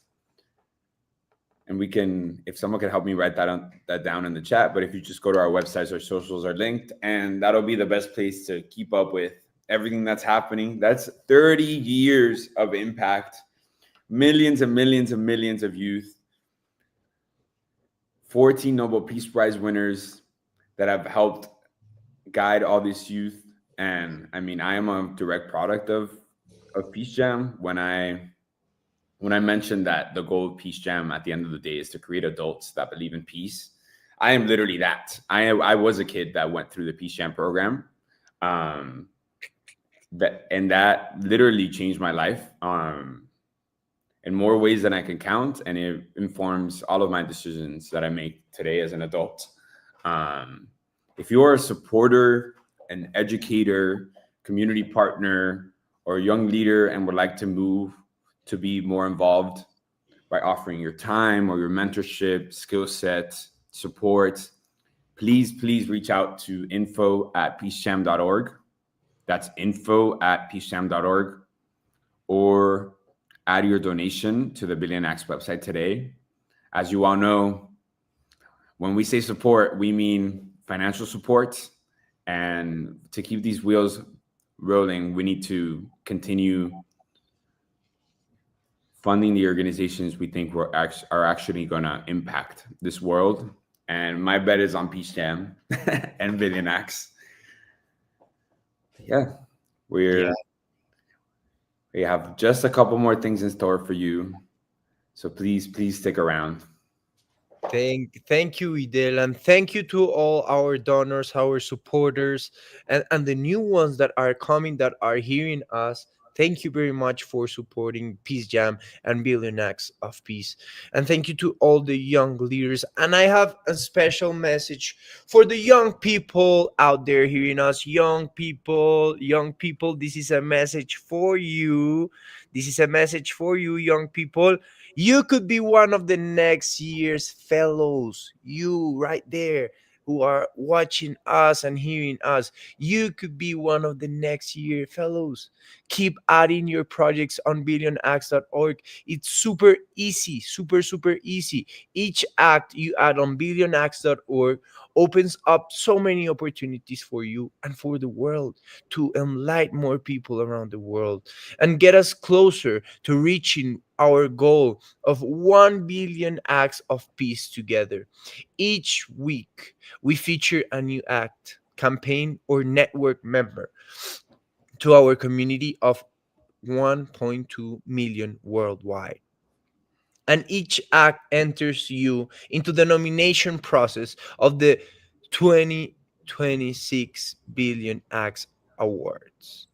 And we can, if someone can help me write that down in the chat, but if you just go to our websites, our socials are linked, and that'll be the best place to keep up with everything that's happening. That's 30 years of impact, millions and millions and millions of youth, 14 Nobel Peace Prize winners that have helped guide all this youth. And I mean, I am a direct product of PeaceJam. When I mentioned that the goal of PeaceJam at the end of the day is to create adults that believe in peace, I am literally that. I was a kid that went through the PeaceJam program, that literally changed my life in more ways than I can count, and it informs all of my decisions that I make today as an adult. If you are a supporter, an educator, community partner, or a young leader and would like to move to be more involved by offering your time or your mentorship, skill set, support, please reach out to info@peacejam.org. That's info@peacejam.org, or add your donation to the Billion Acts website today. As you all know, when we say support, we mean financial support. And to keep these wheels rolling, we need to continue funding the organizations we think are actually going to impact this world. And my bet is on PeaceJam and Billion Acts. Yeah, we have just a couple more things in store for you. So please stick around. Thank you, Idel, and thank you to all our donors, our supporters, and the new ones that are coming, that are hearing us. Thank you very much for supporting Peace Jam and Billion Acts of Peace. And thank you to all the young leaders. And I have a special message for the young people out there hearing us. Young people, this is a message for you. This is a message for you, young people. You could be one of the next year's fellows. You right there who are watching us and hearing us. You could be one of the next year fellows. Keep adding your projects on billionacts.org. It's super easy, super easy. Each act you add on billionacts.org opens up so many opportunities for you and for the world to enlighten more people around the world and get us closer to reaching our goal of 1 billion acts of peace together. Each week, we feature a new act, campaign, or network member to our community of 1.2 million worldwide. And each act enters you into the nomination process of the 2026 Billion Acts Awards.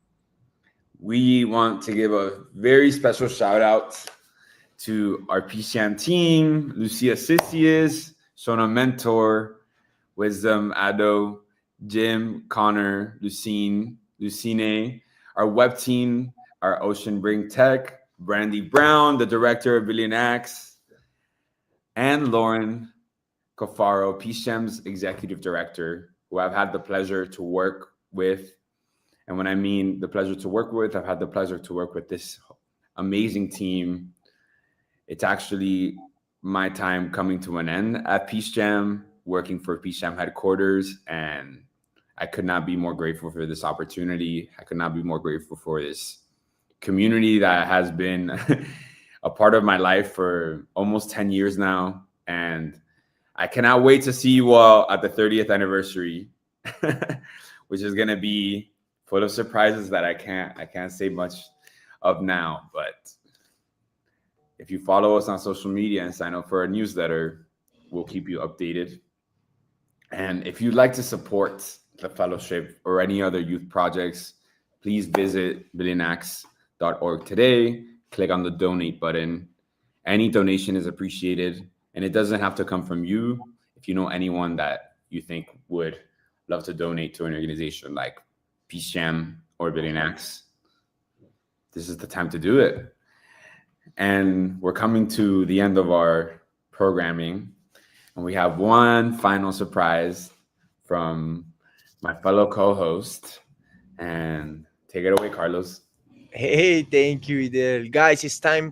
We want to give a very special shout out to our PeaceJam team, Lucia Sissius, Shona Mentor, Wisdom Ado, Jim, Connor, Lucine, our web team, our Ocean Bring Tech, Brandy Brown, the director of Billion Acts, and Lauren Cofaro, PeaceJam's executive director, who I've had the pleasure to work with. And when I mean the pleasure to work with, I've had the pleasure to work with this amazing team. It's actually my time coming to an end at PeaceJam, working for PeaceJam headquarters, and I could not be more grateful for this opportunity. I could not be more grateful for this community that has been a part of my life for almost 10 years now. And I cannot wait to see you all at the 30th anniversary, which is going to be full of surprises that I can't say much of now. But if you follow us on social media and sign up for our newsletter, we'll keep you updated. And if you'd like to support the fellowship or any other youth projects, please visit billionacts.org today. Click on the donate button. Any donation is appreciated, and it doesn't have to come from you. If you know anyone that you think would love to donate to an organization like PeaceJam or Billion Acts, this is the time to do it. And we're coming to the end of our programming, and we have one final surprise from my fellow co-host. And take it away, Carlos. Hey, thank you, Idel. Guys, it's time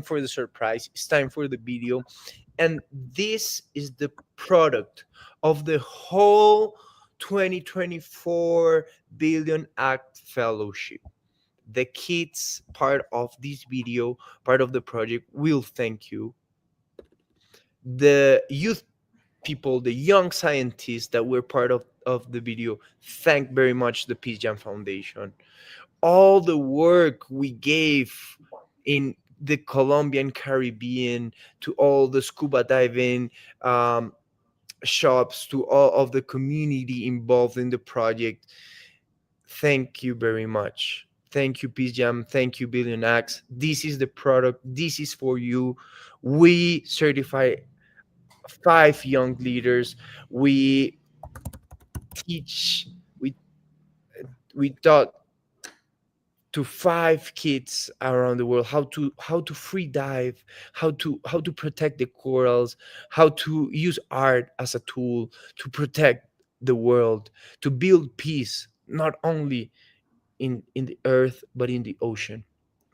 for the surprise. It's time for the video. And this is the product of the whole 2024 Billion Act Fellowship. The kids part of this video, part of the project, will thank you. The youth people, the young scientists that were part of the video, thank very much the PeaceJam Foundation. All the work we gave in the Colombian Caribbean, to all the scuba diving shops, to all of the community involved in the project. Thank you very much. Thank you, PeaceJam. Thank you, Billion Acts. This is the product. This is for you. We certify 5 young leaders. We teach. We taught to 5 kids around the world how to free dive, how to protect the corals, how to use art as a tool to protect the world, to build peace not only in the earth but in the ocean.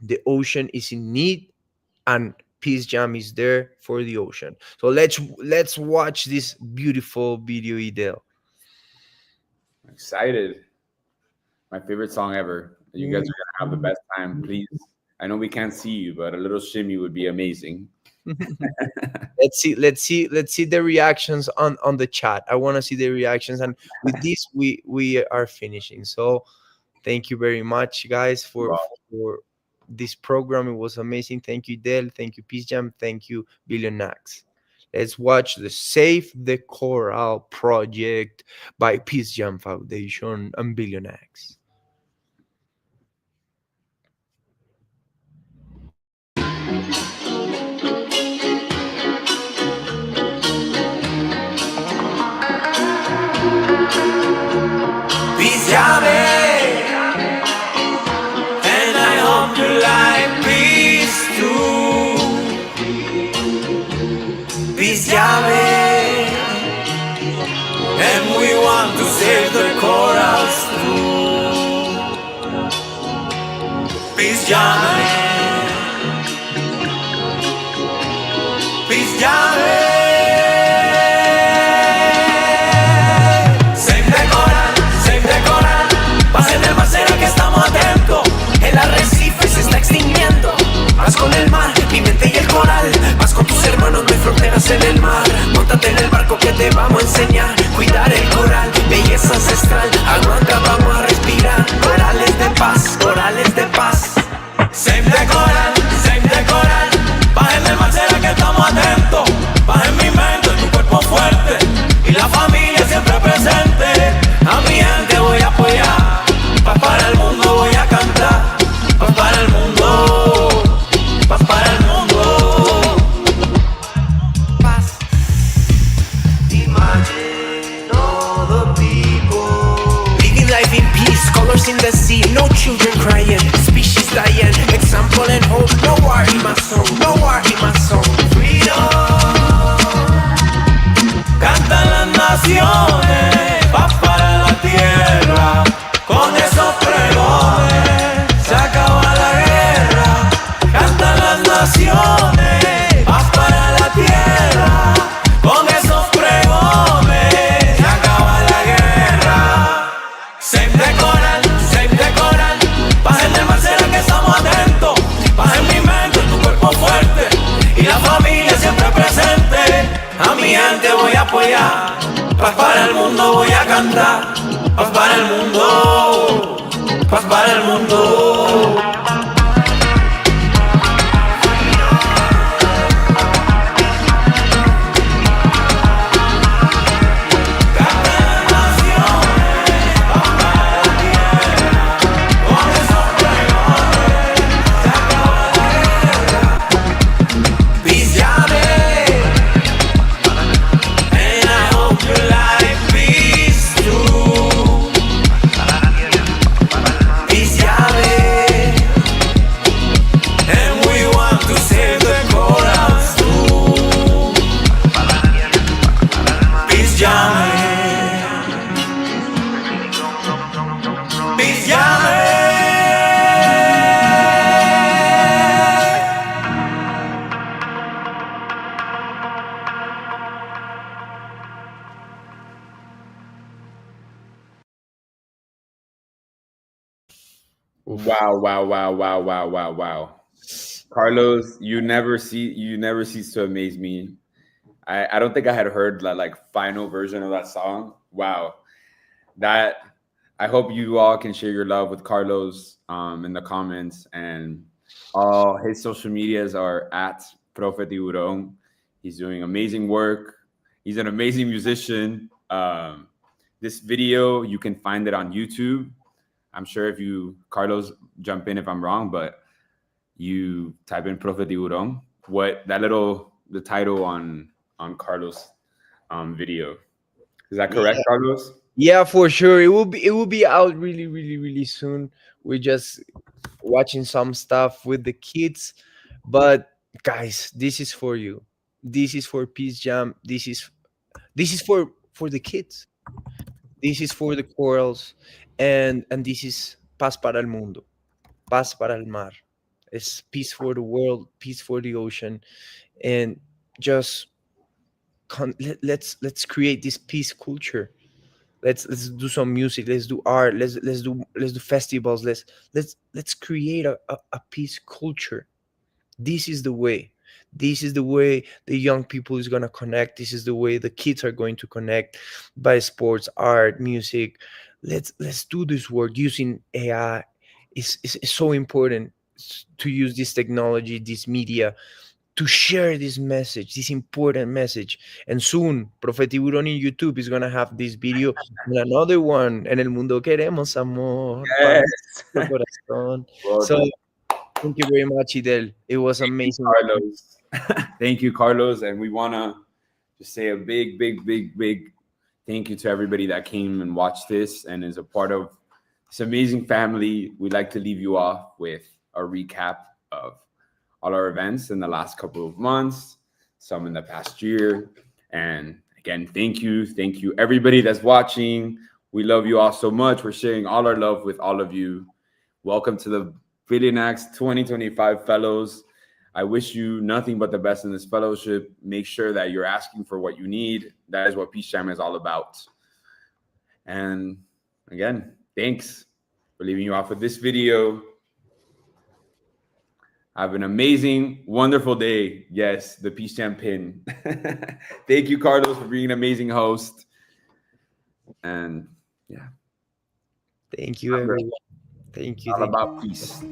The ocean is in need, and PeaceJam is there for the ocean. So let's watch this beautiful video, Idel. I'm excited. My favorite song ever. You guys are gonna have the best time. Please, I know we can't see you, but a little shimmy would be amazing. Let's see the reactions on the chat. I want to see the reactions, and with this we are finishing. So thank you very much, guys, for this program. It was amazing. Thank you, Del. Thank you, PeaceJam. Thank you, Billion Acts. Let's watch the Save the Coral project by PeaceJam Foundation and Billion Acts. PeaceJam, and we want to save the corals too. PeaceJam, PeaceJam. Save the coral. Paz en el mar, será que estamos atentos. El arrecife se está extinguiendo. Vas con el mar, mi mente y el coral. Vas con tus hermanos, no hay fronteras en el mar. Móntate en el barco que te vamos a enseñar. Cuidar el coral, belleza ancestral. Aguanta, vamos a respirar. Corales de paz, corales de paz. Save the coral, save the coral. Paz en el mar, será que estamos atentos. Paz en mi mente, tu cuerpo fuerte. Y la familia siempre presente. A mi gente voy a apoyar. Paz para el mundo voy a cantar. Paz para el mundo. Paz para el mundo. Paz. Imagine all the people living life in peace, colors in the sea, no children crying, species dying, example and hope. No war in my soul, no war in my soul. Freedom. Cantan las naciones, paz para la tierra. Con esos pregones se acaba la guerra. Cantan las naciones, paz para la tierra. Con esos pregones se acaba la guerra. Save the coral, save the coral. Paz en el mar, será que estamos atentos. Paz en mi mente, en tu cuerpo fuerte. Y la familia siempre presente. A mi gente voy a apoyar. Paz para el mundo voy a cantar. Paz para el mundo. Paz para el mundo. Wow. Carlos, you never cease to amaze me. I don't think I had heard that like final version of that song. Wow. That I hope you all can share your love with Carlos in the comments, and all his social medias are at Profe Tiburon. He's doing amazing work. He's an amazing musician. This video, you can find it on YouTube. I'm sure if you, Carlos, jump in if I'm wrong, but you type in Profe Tiburon, the title on Carlos' video. Is that correct, Carlos? Yeah, for sure. It will be out really soon. We're just watching some stuff with the kids, but guys, this is for you. This is for PeaceJam. This is for the kids. This is for the corals, and this is paz para el mundo, paz para el mar. It's peace for the world, peace for the ocean, and just let's create this peace culture. Let's do some music. Let's do art. Let's do festivals. Let's create a peace culture. This is the way. This is the way the young people is gonna connect. This is the way the kids are going to connect by sports, art, music. Let's do this work using AI. It's so important to use this technology, this media, to share this message, this important message. And soon, Profe Tiburón in YouTube is gonna have this video and another one. En el mundo queremos amor. Yes. Paz, corazón. Well So done. thank you very much, Idel. It was amazing. Carlos. Thank you, Carlos. And we want to just say a big thank you to everybody that came and watched this and is a part of this amazing family. We'd like to leave you off with a recap of all our events in the last couple of months. some in the past year. And again, thank you everybody that's watching. We love you all so much. We're sharing all our love with all of you. Welcome to the Billion Acts 2025 Fellows. I wish you nothing but the best in this fellowship. Make sure that you're asking for what you need. That is what PeaceJam is all about. And again, thanks for leaving you off with this video. Have an amazing, wonderful day. Yes, the PeaceJam pin. Thank you, Carlos, for being an amazing host. And yeah. Thank you, everyone. Thank you. All about peace.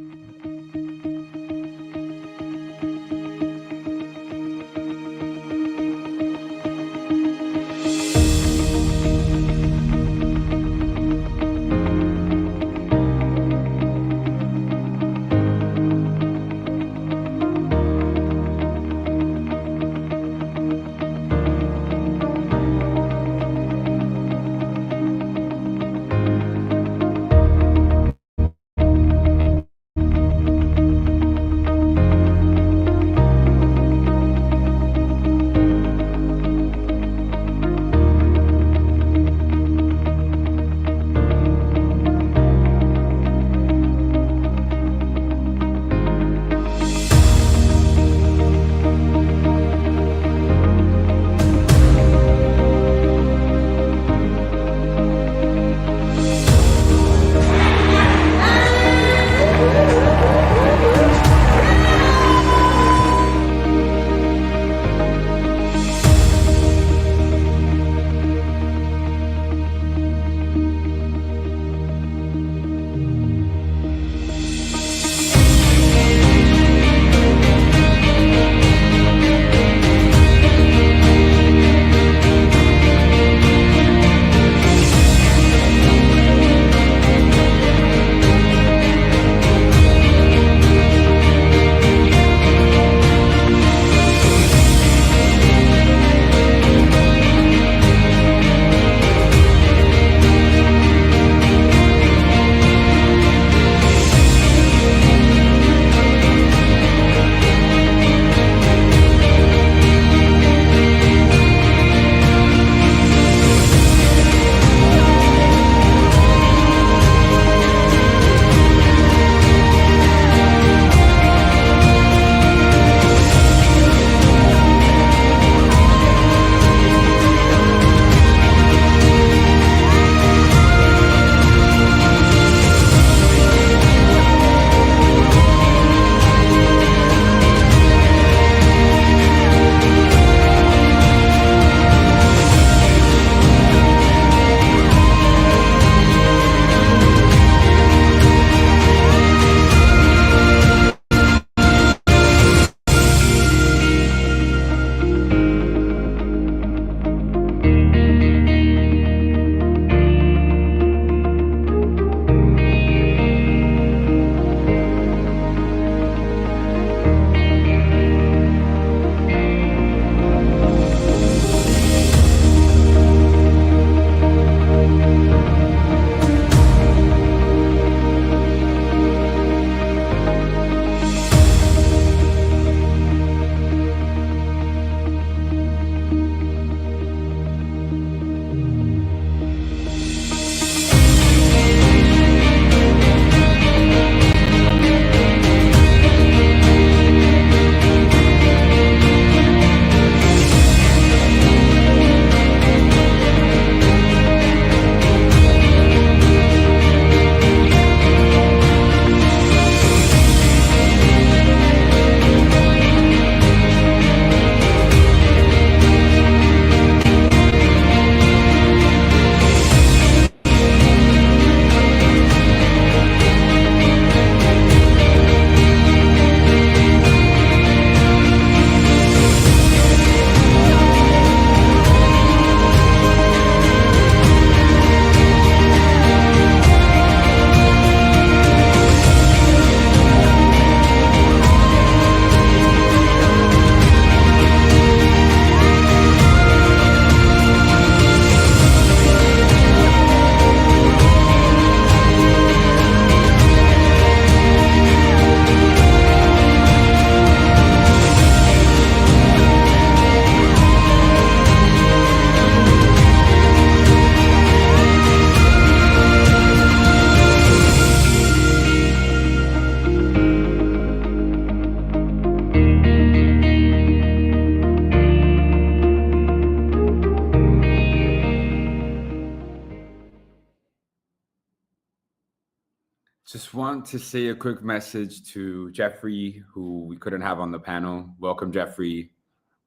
Just want to say a quick message to Jeffrey, who we couldn't have on the panel. Welcome, Jeffrey.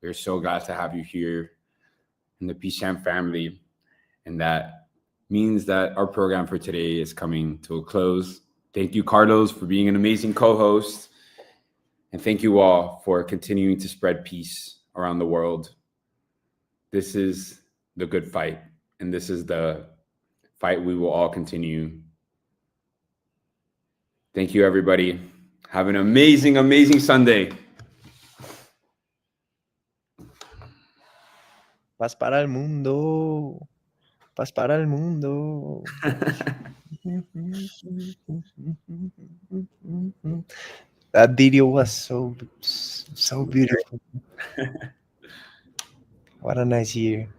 We're so glad to have you here in the PeaceJam family. And that means that our program for today is coming to a close. Thank you, Carlos, for being an amazing co-host. And thank you all for continuing to spread peace around the world. This is the good fight, and this is the fight we will all continue. Thank you, everybody. Have an amazing, amazing Sunday. Paz para el mundo. Paz para el mundo. That video was so beautiful. What a nice year.